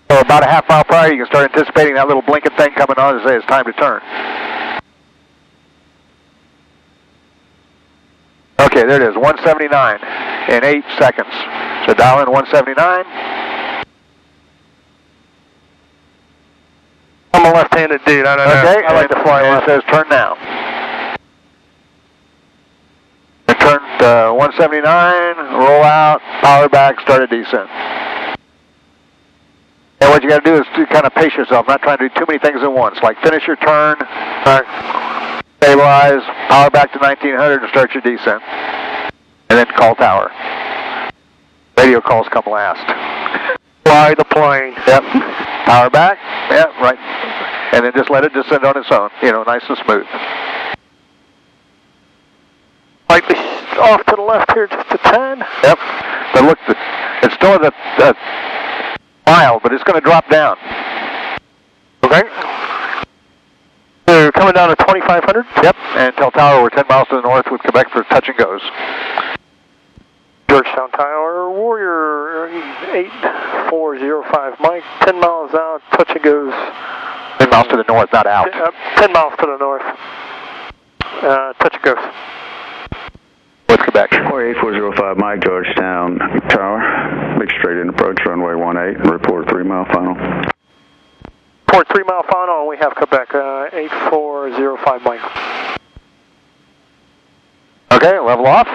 So about a half mile prior, you can start anticipating that little blinking thing coming on to say it's time to turn. Okay, there it is, 179 in 8 seconds. So dial in 179. I'm a left-handed dude, I don't know. Okay, I like to fly left. It says turn now. It turned 179, roll out, power back, start a descent. And what you got to do is to kind of pace yourself, not trying to do too many things at once. Like finish your turn, stabilize, power back to 1900 and start your descent. And then call tower. Radio calls come last. Fly the plane. Yep. Power back. Yep, right. And then just let it descend on its own, nice and smooth. Might be off to the left here, just a 10. Yep. But look, it's still at a mile, but it's going to drop down. Okay. So coming down to 2,500? Yep, and tell tower we're 10 miles to the north with Quebec for touch and goes. Georgetown Tower, Warrior 8405, Mike, 10 miles out, touch and goes. 10 miles to the north, not out. 10 miles to the north. Touch and goes. With Quebec. Warrior 8405, Mike, Georgetown Tower. Big straight in approach, runway 18, and report 3 mile final. Report 3 mile final, and we have Quebec, 8405, Mike. Okay, level off.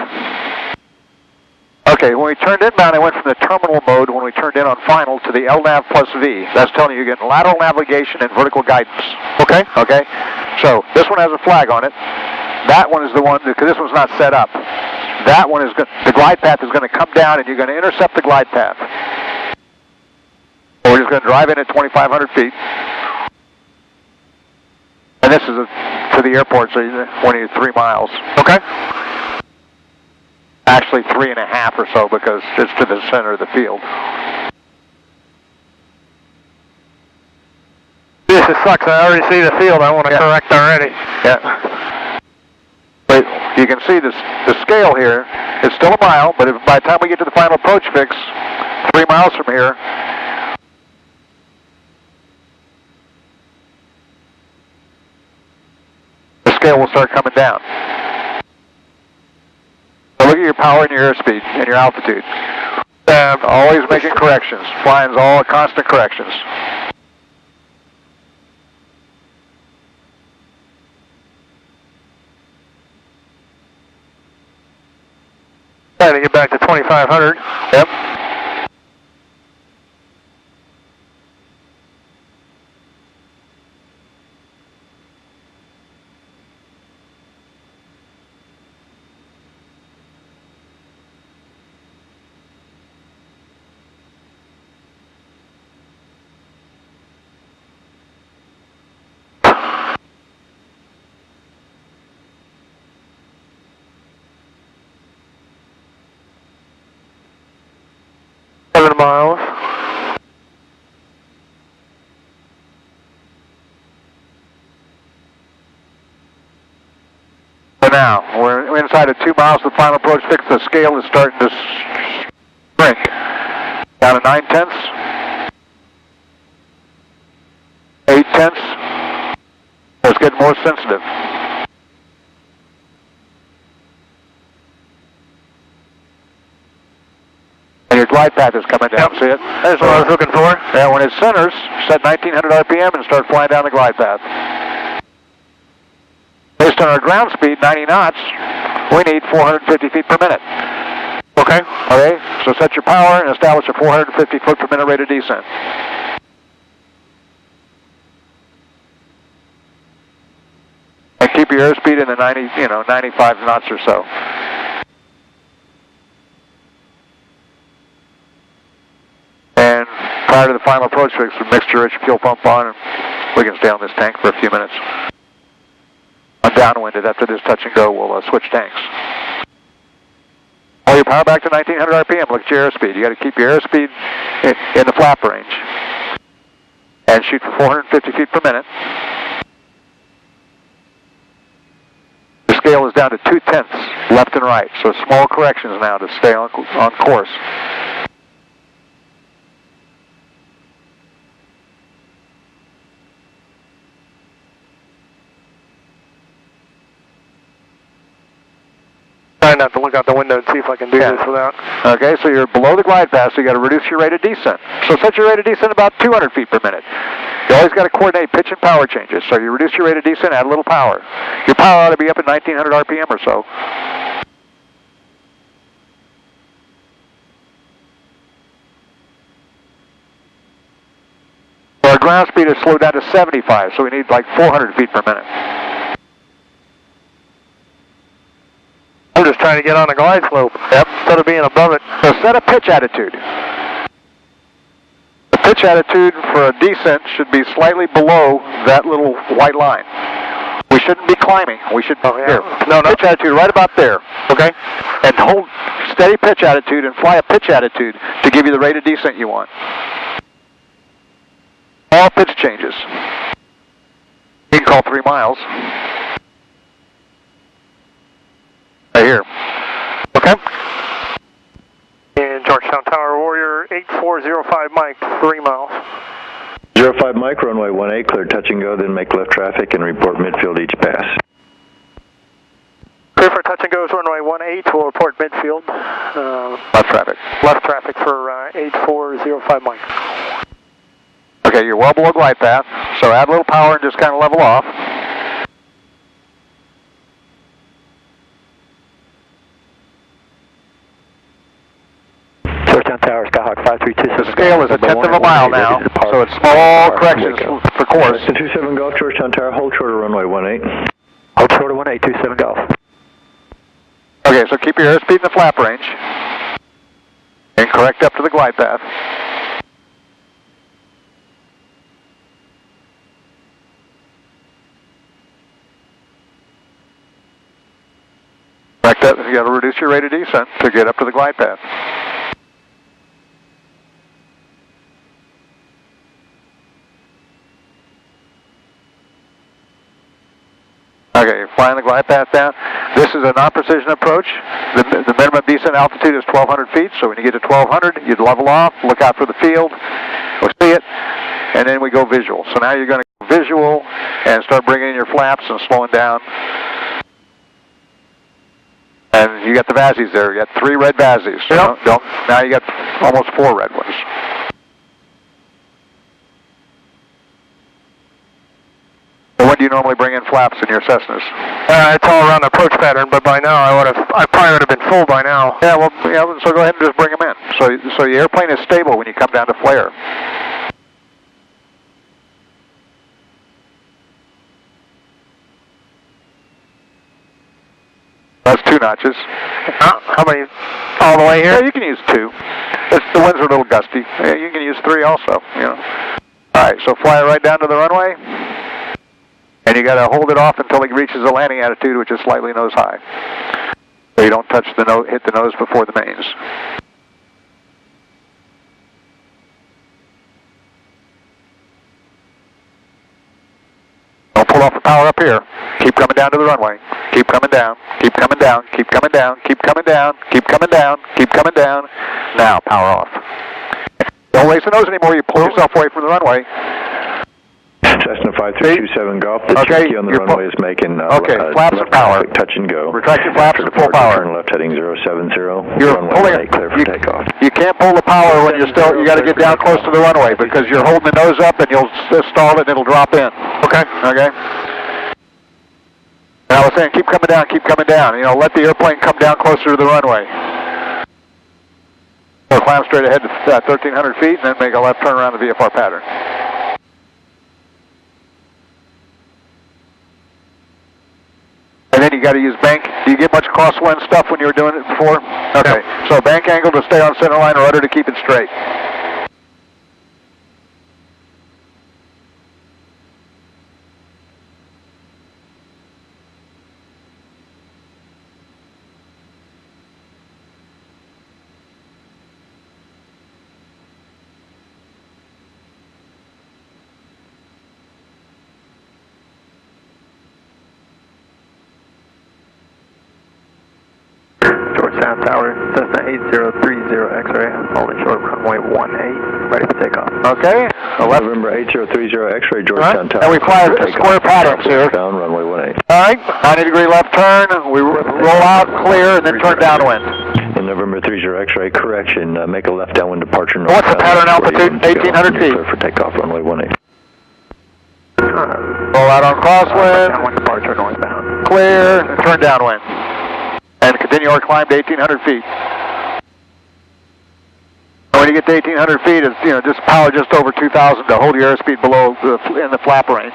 Okay, when we turned inbound, I went from the terminal mode when we turned in on final to the LNAV plus V. That's telling you you're getting lateral navigation and vertical guidance. Okay. Okay? So, this one has a flag on it. That one is the one, because this one's not set up. That one is, the glide path is going to come down and you're going to intercept the glide path. We're just going to drive in at 2,500 feet. And this is to the airport, so you're 3 miles. Okay. Actually 3.5 or so because it's to the center of the field. This sucks. I already see the field. I want to correct already. Yeah. But you can see the scale here. It's still a mile, but by the time we get to the final approach fix, 3 miles from here, the scale will start coming down. So look at your power and your airspeed and your altitude. Always making corrections. Flying's all constant corrections. Trying to get back to 2,500. Yep. Miles. now. We're inside of 2 miles of the final approach fix. The scale is starting to shrink. Down to 9/10. 8/10. It's getting more sensitive. And your glide path is coming down, see it? That's what I was looking for. Yeah, when it centers, set 1900 RPM and start flying down the glide path. Based on our ground speed, 90 knots, we need 450 feet per minute. Okay. Okay, so set your power and establish a 450 foot per minute rate of descent. And keep your airspeed in the 95 knots or so. And prior to the final approach fix, the mixture-rich fuel pump on, and we can stay on this tank for a few minutes. On downwinded, after this touch and go, we'll switch tanks. Hold your power back to 1900 RPM. Look at your airspeed. You got to keep your airspeed in the flap range. And shoot for 450 feet per minute. The scale is down to 2/10 left and right, so small corrections now to stay on course. Trying not to look out the window and see if I can do this without. Okay, so you're below the glide path, so you got to reduce your rate of descent. So set your rate of descent about 200 feet per minute. You always got to coordinate pitch and power changes. So you reduce your rate of descent, add a little power. Your power ought to be up at 1900 RPM or so. Our ground speed is slowed down to 75, so we need like 400 feet per minute. I'm just trying to get on a glide slope. Yep. Instead of being above it. So set a pitch attitude. The pitch attitude for a descent should be slightly below that little white line. We shouldn't be climbing. We should here. No, pitch attitude right about there. Okay? And hold steady pitch attitude and fly a pitch attitude to give you the rate of descent you want. All pitch changes. You can call 3 miles. Right here. Okay? And Georgetown Tower Warrior 8405 Mike, 3 miles. 05 Mike, runway 18, clear touch and go, then make left traffic and report midfield each pass. Clear for touch and goes, runway 18, we'll report midfield. Left traffic. Left traffic for 8405 Mike. Okay, you're well below glide path, so add a little power and just kind of level off. Georgetown Tower, Skyhawk 5327. The scale is a 1/10 of a mile now, so it's small corrections for course. 27 Golf, Georgetown Tower, hold short of runway 18. Hold short of 18, 27 Golf. Okay, so keep your airspeed in the flap range. And correct up to the glide path. Correct up, you got to reduce your rate of descent to get up to the glide path. Okay, you're flying the glide path down. This is a non-precision approach. The minimum descent altitude is 1,200 feet, so when you get to 1,200, you'd level off, look out for the field, we'll see it, and then we go visual. So now you're going to go visual and start bringing in your flaps and slowing down. And you got the VASIs there. You got 3 red VASIs. So now you got almost 4 red ones. When do you normally bring in flaps in your Cessnas? It's all around the approach pattern, but by now I probably would have been full by now. Yeah, well, so go ahead and just bring them in. So your airplane is stable when you come down to flare. That's 2 notches. How many? All the way here? Yeah, you can use 2. The winds are a little gusty. Yeah, you can use 3 also. All right, so fly it right down to the runway. And you got to hold it off until it reaches the landing attitude, which is slightly nose high. So you don't touch the hit the nose before the mains. Don't pull off the power up here. Keep coming down to the runway. Keep coming down, keep coming down, keep coming down, keep coming down, keep coming down, keep coming down. Now, power off. Don't raise the nose anymore, you pull yourself away from the runway. Cessna 5327 Golf, the Cherokee on the runway is making flaps and power. Touch and go. Retract your flaps to full power. Turn left heading 070. You're runway pulling, clear for takeoff. You can't pull the power when you're still, you got to get down close to the runway because you're holding the nose up and you'll stall it and it'll drop in. Okay. Okay. And I was saying keep coming down, you know, let the airplane come down closer to the runway. So climb straight ahead to 1,300 feet and then make a left turn around the VFR pattern. And then you got to use bank. Do you get much crosswind stuff when you were doing it before? Okay. No. So bank angle to stay on center line, rudder to keep it straight. Georgetown Tower, Cessna 8030 X-ray, holding short runway 18, ready for takeoff. Okay. November 8030 X-ray, Georgetown Tower. And we fly square patterns here. Down runway 18. All right, 90-degree left turn. We roll out, clear, and then turn downwind. In November 30 X-ray, correction, make a left downwind departure. What's the pattern altitude? 1,800 feet. Clear for takeoff, runway 18. Roll out on crosswind. Downwind departure northbound. Clear, and turn downwind. And continue our climb to 1,800 feet. When you get to 1,800 feet, it's, you know, just power just over 2,000 to hold your airspeed below in the flap range.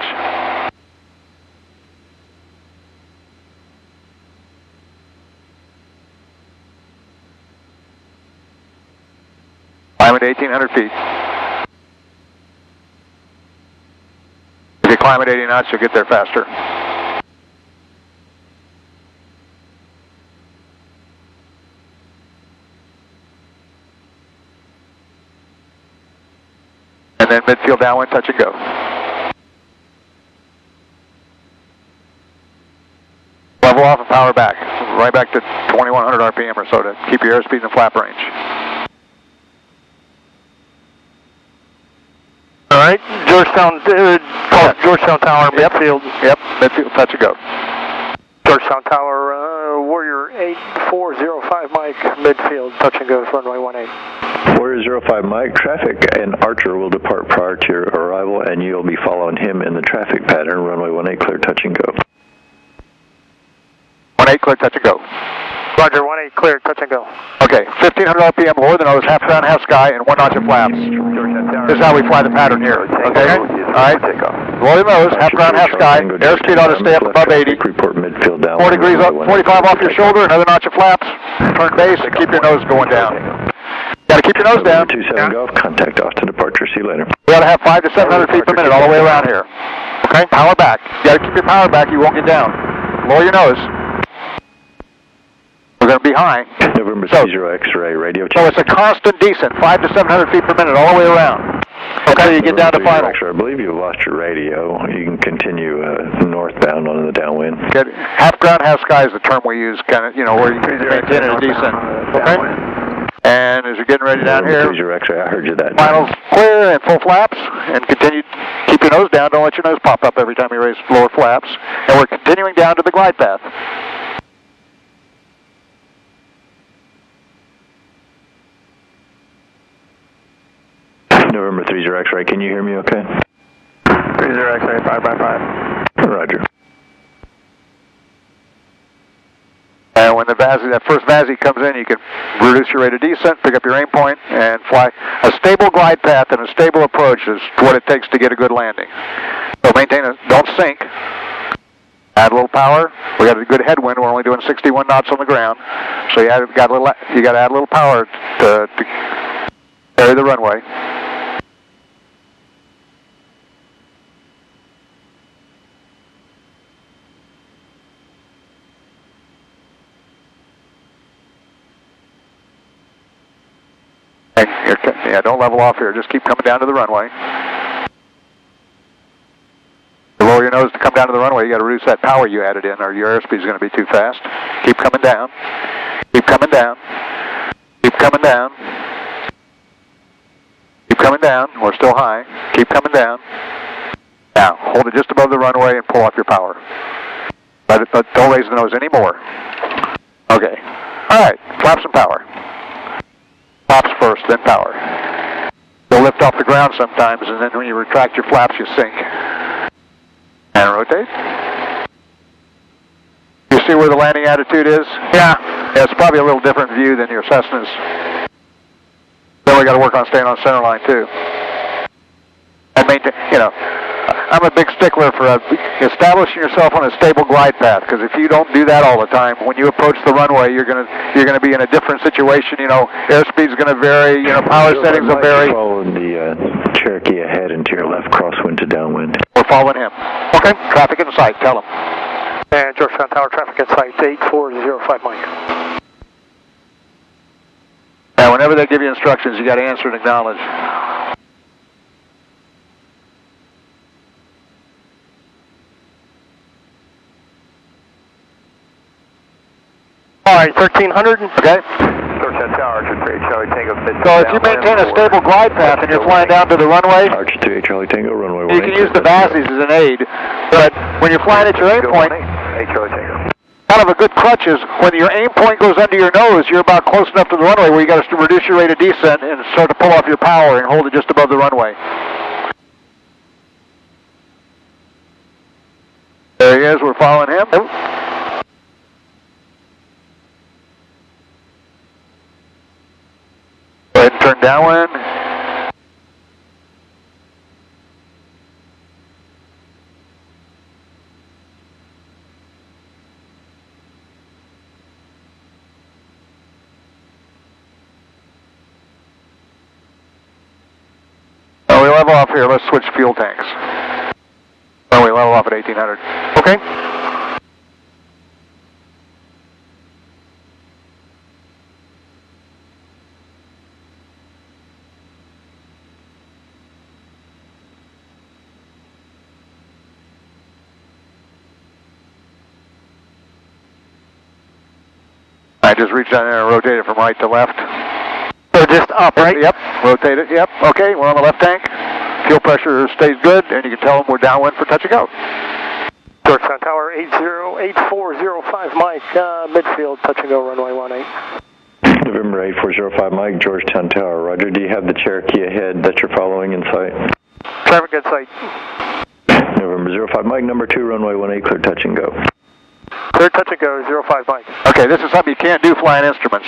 Climb at 1,800 feet. If you climb at 80 knots, you'll get there faster. And then midfield downwind, touch and go. Level off and power back. Right back to 2,100 RPM or so to keep your airspeed in the flap range. All right, Georgetown Tower, midfield. Yep, midfield, touch and go. Georgetown Tower, Warrior 8405 Mike, midfield, touch and go, runway 18. Warrior 05 Mike, traffic and Archer will depart prior to your arrival and you'll be following him in the traffic pattern, runway 18, clear, touch and go. 18, clear, touch and go. Roger, 18, clear, touch and go. Okay, 1,500 RPM, lower the nose, half ground, half sky, and 1 notch of flaps. This is how we fly the pattern here, okay? Alright, lower the nose, half ground, half sky, airspeed ought to stay up above 80. Report midfield down. 4 degrees up, 45 off your shoulder, another notch of flaps, turn base, and keep your nose going down. Got to keep your nose down. 27 Golf, contact Austin departure, see you later. We got to have 500 to 700 feet per minute all the way around here. Okay, power back. You got to keep your power back, you won't get down. Lower your nose. We're going to be high. November 30 X-ray, radio check. So it's a constant decent, 500 to 700 feet per minute all the way around. Okay, you get down to final. I believe you've lost your radio. You can continue northbound on the downwind. Good. Half ground, half sky is the term we use, kind of, you know, where you can maintain it a decent. Okay. And as you're getting ready down here, X-ray, I heard you that. Finals clear and full flaps, and continue. Keep your nose down. Don't let your nose pop up every time you raise lower flaps. And we're continuing down to the glide path. November 30 X-ray, can you hear me okay? 30 X-ray, 5x5. Roger. And when the VASI, that first VASI comes in, you can reduce your rate of descent, pick up your aim point, and fly. A stable glide path and a stable approach is what it takes to get a good landing. So maintain it, don't sink. Add a little power. We got a good headwind. We're only doing 61 knots on the ground, so you got to add a little power to carry the runway. Yeah, don't level off here. Just keep coming down to the runway. Lower your nose to come down to the runway, you got to reduce that power you added in, or your airspeed is going to be too fast. Keep coming down. Keep coming down. Keep coming down. Keep coming down. We're still high. Keep coming down. Now, hold it just above the runway and pull off your power. But don't raise the nose anymore. Okay. All right. Flaps and power. Flaps first, then power. You'll lift off the ground sometimes, and then when you retract your flaps, you sink. And rotate. You see where the landing attitude is? Yeah. It's probably a little different view than your Cessna's. Then we got to work on staying on center line too. And maintain, you know, I'm a big stickler for establishing yourself on a stable glide path, because if you don't do that all the time, when you approach the runway, you're gonna be in a different situation. You know, airspeed's going to vary. You know, power settings will vary. Following the Cherokee ahead and to your left, crosswind to downwind. We're following him. Okay. Traffic in sight. Tell him. And Georgetown Tower, traffic in sight, 8405 Mike. Now, whenever they give you instructions, you got to answer and acknowledge. All right, 1300. Okay. Georgetown Tower, Archer 3, Charlie Tango. So if you maintain a stable glide path and you're flying down to the runway, Archer 3, Charlie Tango, runway 18. You can use the VASIs as an aid, but when you're flying at your aim point, Charlie Tango. kind of a good crutch is when your aim point goes under your nose, you're about close enough to the runway where you got to reduce your rate of descent and start to pull off your power and hold it just above the runway. There he is, we're following him. Go ahead and turn downwind. Oh, we level off here. Let's switch fuel tanks. Oh, we level off at 1800. Okay. I just reached down there and rotated from right to left. So just up, right? Yep, rotate it, yep. Okay, we're on the left tank. Fuel pressure stays good, and you can tell them we're downwind for touch and go. Georgetown Tower, 808405 Mike, midfield, touch and go, runway 18. November 8405 Mike, Georgetown Tower, roger. Do you have the Cherokee ahead that you're following in sight? Traffic in sight. November 05 Mike, number 2, runway 18, clear touch and go. Clear touch and go, 05 Mike. Okay, this is something you can't do flying instruments.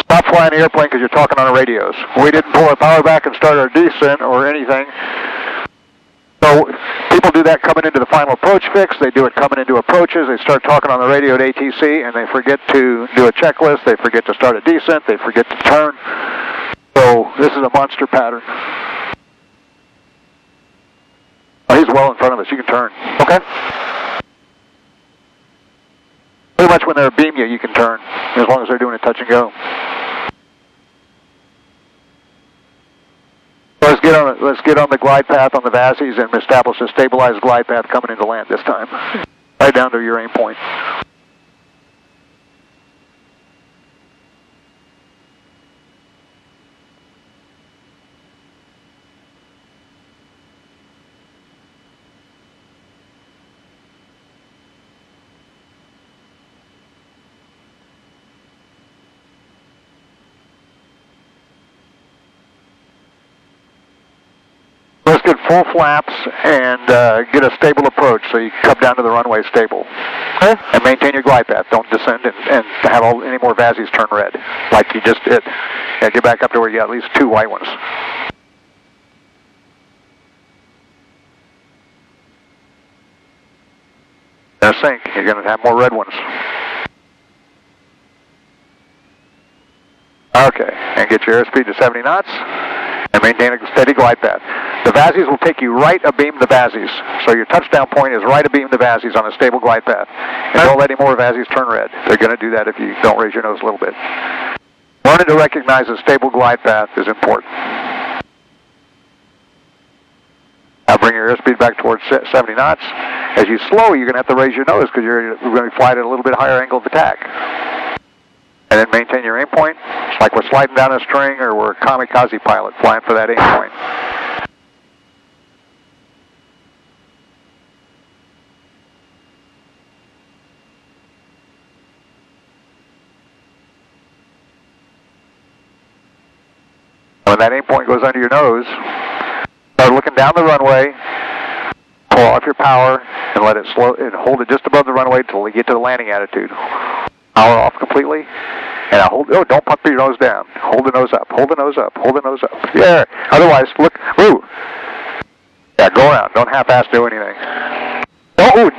Stop flying the airplane because you're talking on the radios. We didn't pull our power back and start our descent or anything. So people do that coming into the final approach fix. They do it coming into approaches. They start talking on the radio at ATC, and they forget to do a checklist. They forget to start a descent. They forget to turn. So this is a monster pattern. Oh, he's well in front of us. You can turn. Okay. Pretty much when they're beam you can turn, as long as they're doing a touch and go. Let's get on the glide path on the VASIs and establish a stabilized glide path coming into land this time, right down to your aim point. Let's get full flaps and get a stable approach so you can come down to the runway stable. Okay. And maintain your glide path. Don't descend and have any more VASIs turn red like you just did. Yeah, get back up to where you got at least 2 white ones. Now sink. You're going to have more red ones. Okay. And get your airspeed to 70 knots. And maintain a steady glide path. The VASIs will take you right abeam the VASIs. So your touchdown point is right abeam the VASIs on a stable glide path. And don't let any more VASIs turn red. They're going to do that if you don't raise your nose a little bit. Learning to recognize a stable glide path is important. Now bring your airspeed back towards 70 knots. As you slow, you're going to have to raise your nose because you're going to fly at a little bit higher angle of attack. And then maintain your aim point. It's like we're sliding down a string or we're a kamikaze pilot flying for that aim point. When that aim point goes under your nose, start looking down the runway, pull off your power, and let it slow and hold it just above the runway until you get to the landing attitude. Power off completely, and don't pump your nose down. Hold the nose up, hold the nose up, hold the nose up. Yeah, otherwise, look, ooh. Yeah, go around, don't half-ass do anything. Don't.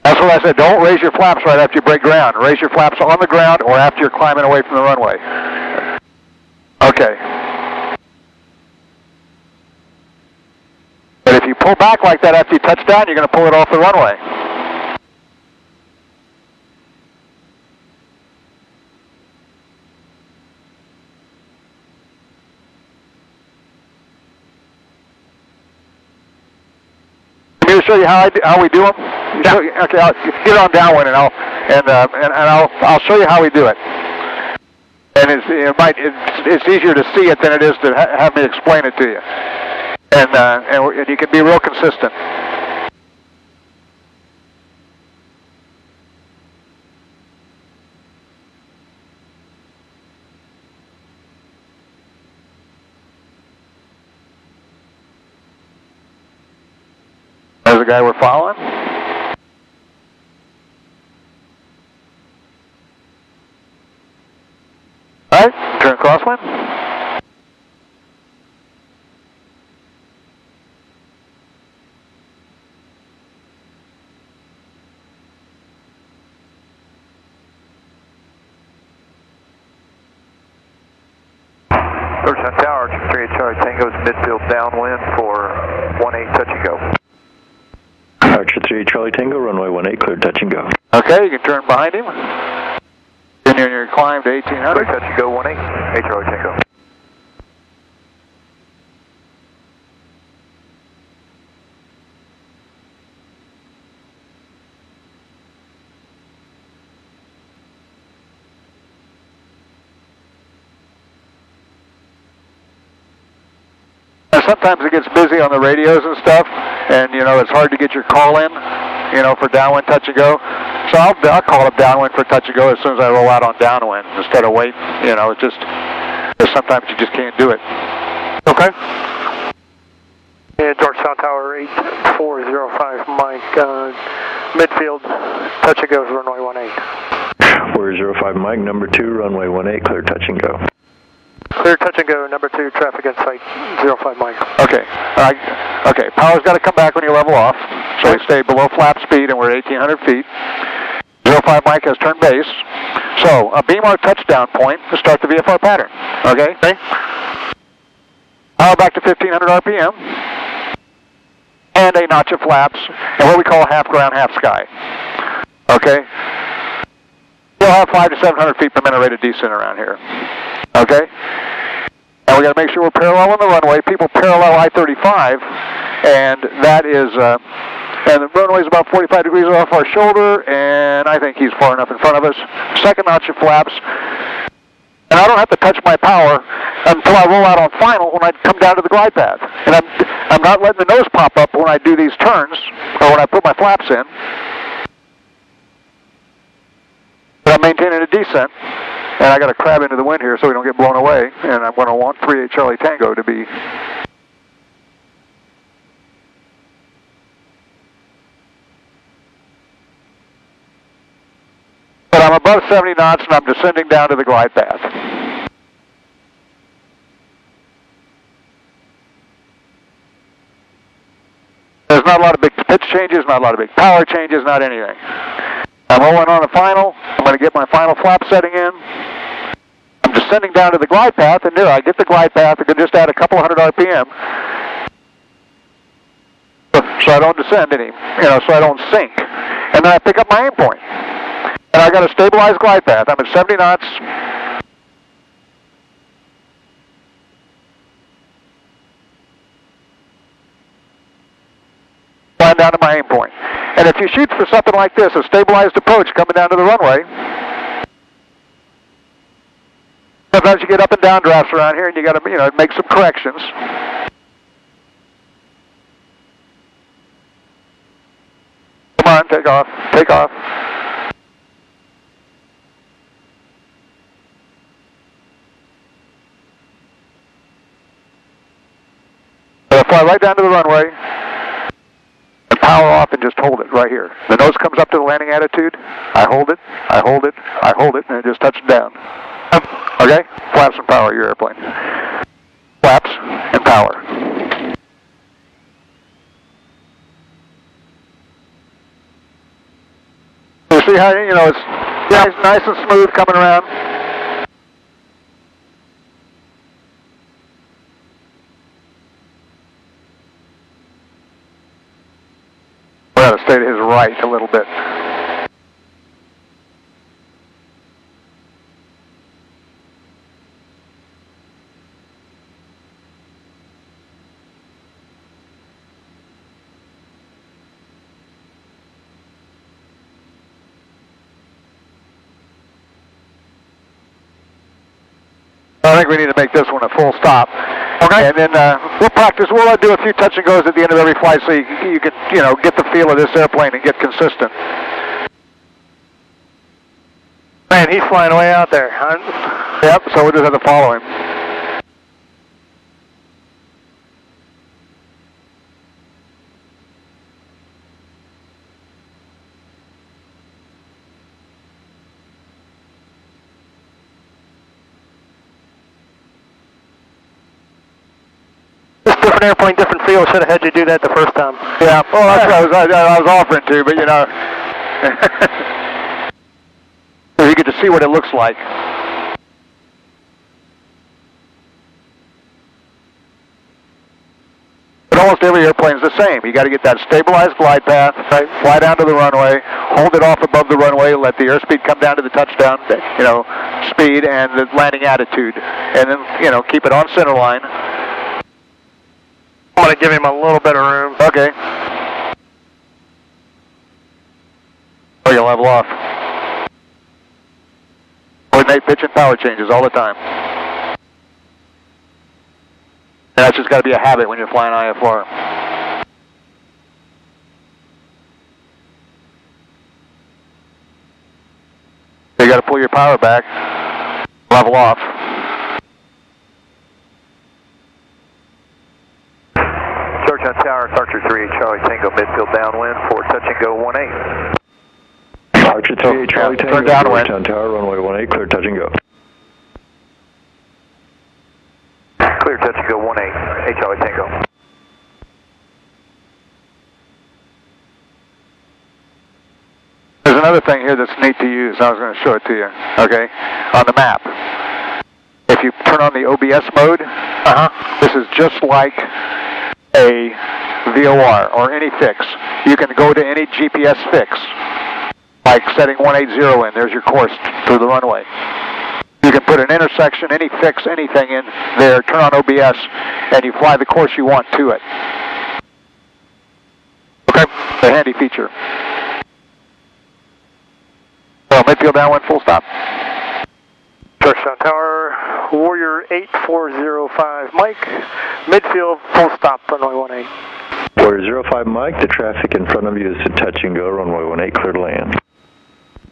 That's what I said, don't raise your flaps right after you break ground. Raise your flaps on the ground or after you're climbing away from the runway. Okay. But if you pull back like that after you touch down, you're going to pull it off the runway. Want me to show you how we do them? Yeah. Okay, I'll get on downwind and I'll show you how we do it. And it's easier to see it than it is to have me explain it to you. And you can be real consistent. There's the guy we're following. All right, turn crosswind. Touchdown Tower, 38 Charlie Tango's midfield downwind for 18 touch and go. Archer 3 Charlie Tango, runway 18, clear touch and go. Okay, you can turn behind him. Continue your climb to 1800. Clear touch and go, 18, 8 Charlie Tango. Sometimes it gets busy on the radios and stuff, and it's hard to get your call in, for downwind touch and go. So I'll call up downwind for touch and go as soon as I roll out on downwind instead of waiting. It's just sometimes you just can't do it. Okay. Yeah, Georgetown Tower 8405 Mike, midfield touch and go is runway 18. 405 Mike, number 2, runway 18, clear touch and go. Clear touch and go, number 2, traffic in sight, 05 Mike. Okay, okay, power's got to come back when you level off, so we stay below flap speed and we're at 1,800 feet. 05 Mike has turned base, so a beam our touchdown point to start the VFR pattern, okay? Power back to 1,500 RPM, and a notch of flaps, and what we call half ground, half sky, okay? We'll have 500 to 700 feet per minute rate of descent around here. Okay? And we got to make sure we're parallel on the runway. People parallel I-35, and that is, and the runway is about 45 degrees off our shoulder, and I think he's far enough in front of us. Second notch of flaps. And I don't have to touch my power until I roll out on final when I come down to the glide path. And I'm not letting the nose pop up when I do these turns, or when I put my flaps in. But I'm maintaining a descent. And I got to crab into the wind here so we don't get blown away. And I'm going to want 38 Charlie Tango to be. But I'm above 70 knots and I'm descending down to the glide path. There's not a lot of big pitch changes, not a lot of big power changes, not anything. I'm rolling on a final. I'm going to get my final flap setting in. I'm descending down to the glide path, and there I get the glide path. I can just add a couple hundred RPM, so I don't descend any, so I don't sink. And then I pick up my aim point, and I got a stabilized glide path. I'm at 70 knots. down to my aim point. And if you shoot for something like this, a stabilized approach coming down to the runway, sometimes you get up and down drafts around here, and you got to, make some corrections. Come on, take off, take off. So fly right down to the runway, and power off and just hold it right here. The nose comes up to the landing attitude. I hold it, I hold it, I hold it, and it just touches down. Okay? Flaps and power your airplane. Flaps and power. You see how, it's nice and smooth coming around. We're going to stay to his right a little bit. I think we need to make this one a full stop. Okay. And then we'll practice. We'll do a few touch and goes at the end of every flight so you can, get the feel of this airplane and get consistent. Man, he's flying way out there. Yep, so we'll just have to follow him. Different airplane, different feel. Should have had you do that the first time. Yeah, well, that's what I was offering to, but you get to see what it looks like. But almost every airplane's the same. You got to get that stabilized glide path, right? Fly down to the runway, hold it off above the runway, let the airspeed come down to the touchdown, speed and the landing attitude, and then keep it on center line. I'm going to give him a little bit of room. Okay. Oh, you'll level off. Coordinate pitch and power changes all the time. And that's just got to be a habit when you're flying IFR. You got to pull your power back, level off. Search on tower, Archer 3, Charlie Tango, midfield downwind, for touch and go 18. Archer 3, Charlie Tango, downwind. on tower, runway 18, clear touch and go. Clear touch and go 18, hey Charlie Tango. There's another thing here that's neat to use. I was going to show it to you, okay, on the map. If you turn on the OBS mode, this is just like a VOR or any fix. You can go to any GPS fix, like setting 180 in. There's your course through the runway. You can put an intersection, any fix, anything in there, turn on OBS, and you fly the course you want to it. Okay, a handy feature. So midfield downwind, full stop. Touchdown tower, Warrior 8405, Mike, midfield, full stop, runway 18. Warrior 05 Mike, the traffic in front of you is to touch and go, runway 18, clear to land.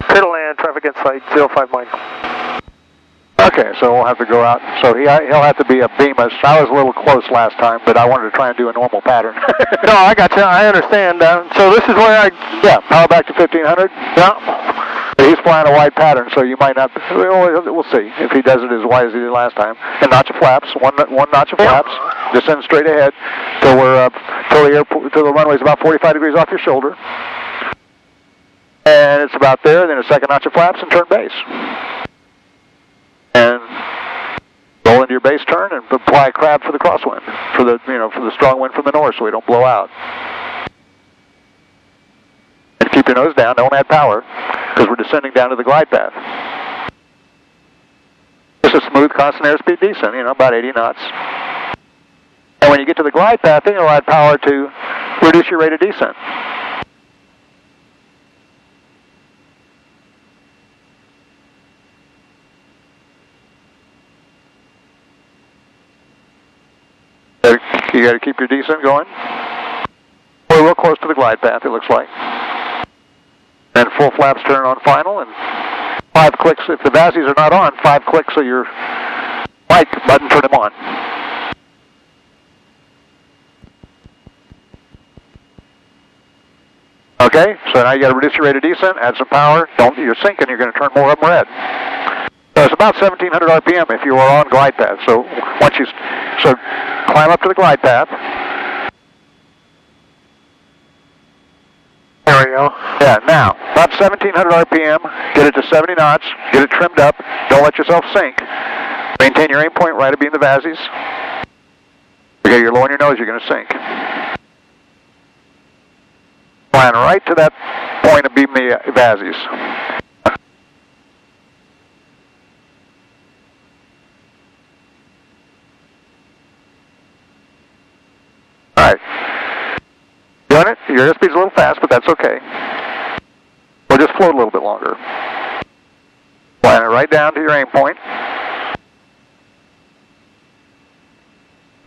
Clear to land, traffic in sight, 05 Mike. Okay, so we'll have to go out. So he'll have to be a beam us. I was a little close last time, but I wanted to try and do a normal pattern. No, I got you. I understand. So this is where power back to 1500. Yeah. He's flying a wide pattern, so you might not. We'll see if he does it as wide as he did last time. And notch of flaps, one notch of flaps. Descend straight ahead till the runway's about 45 degrees off your shoulder, and it's about there. Then a second notch of flaps and turn base. And roll into your base turn and apply a crab for the crosswind, for the strong wind from the north, so we don't blow out. And keep your nose down. Don't add power, because we're descending down to the glide path. Just a smooth, constant airspeed descent, about 80 knots. And when you get to the glide path, then you'll add power to reduce your rate of descent. You got to keep your descent going. We're real close to the glide path, it looks like. Then full flaps turn on final, and 5 clicks. If the VASIs are not on, 5 clicks of your mic button, turn them on. Okay, so now you got to reduce your rate of descent, add some power. Don't, you're sinking, you're going to turn more of them red. So it's about 1,700 RPM if you are on glide path. So once you climb up to the glide path. There we go. Yeah, now about 1,700 RPM. Get it to 70 knots. Get it trimmed up. Don't let yourself sink. Maintain your aim point right abeam the VASIs. Okay, you're low on your nose, you're going to sink. Flying right to that point abeam the VASIs. Alright. Doing it? Your airspeed's a little fast, but that's okay. We'll just float a little bit longer. Flying it right down to your aim point.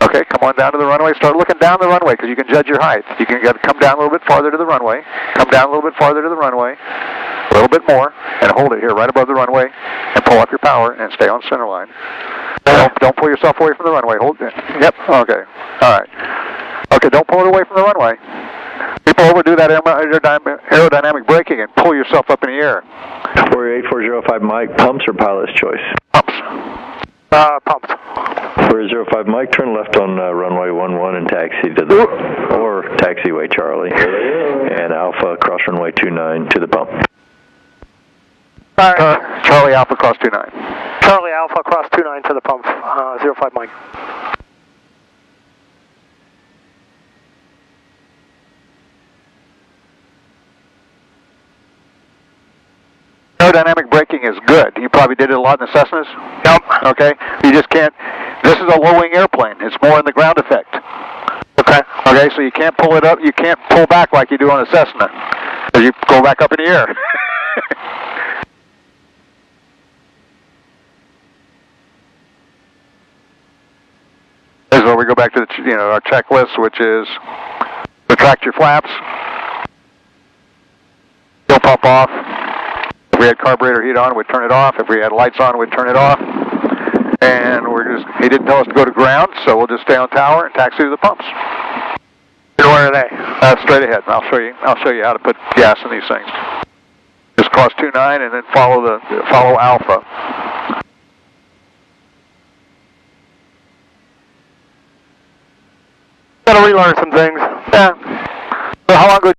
Okay, come on down to the runway. Start looking down the runway because you can judge your height. You can come down a little bit farther to the runway. Come down a little bit farther to the runway. A little bit more. And hold it here right above the runway. And pull up your power and stay on center line. Don't pull yourself away from the runway. Hold it. Yep. Okay. All right. Okay, don't pull it away from the runway. People overdo that aerodynamic braking and pull yourself up in the air. For 8405 Mike, pumps or pilot's choice? Pumps. Pumps. For 05 Mike, turn left on runway 11 and taxi to the, or taxiway Charlie. And Alpha cross runway 29 to the pump. Charlie Alpha cross 29. Charlie Alpha cross 29 to the pump, 05 Mike. Aerodynamic braking is good. You probably did it a lot in the Cessnas? Nope. Okay. You just can't. This is a low-wing airplane. It's more in the ground effect. Okay. Okay, so you can't pull it up. You can't pull back like you do on a Cessna. Because you go back up in the air. This is where we go back to the, our checklist, which is retract your flaps. Don't pop off. If we had carburetor heat on, we'd turn it off. If we had lights on, we'd turn it off. And he didn't tell us to go to ground, so we'll just stay on tower and taxi to the pumps. Where are they? Straight ahead. I'll show you how to put gas in these things. Just cross 29 and then follow Alpha. Gotta relearn some things. Yeah. So how long ago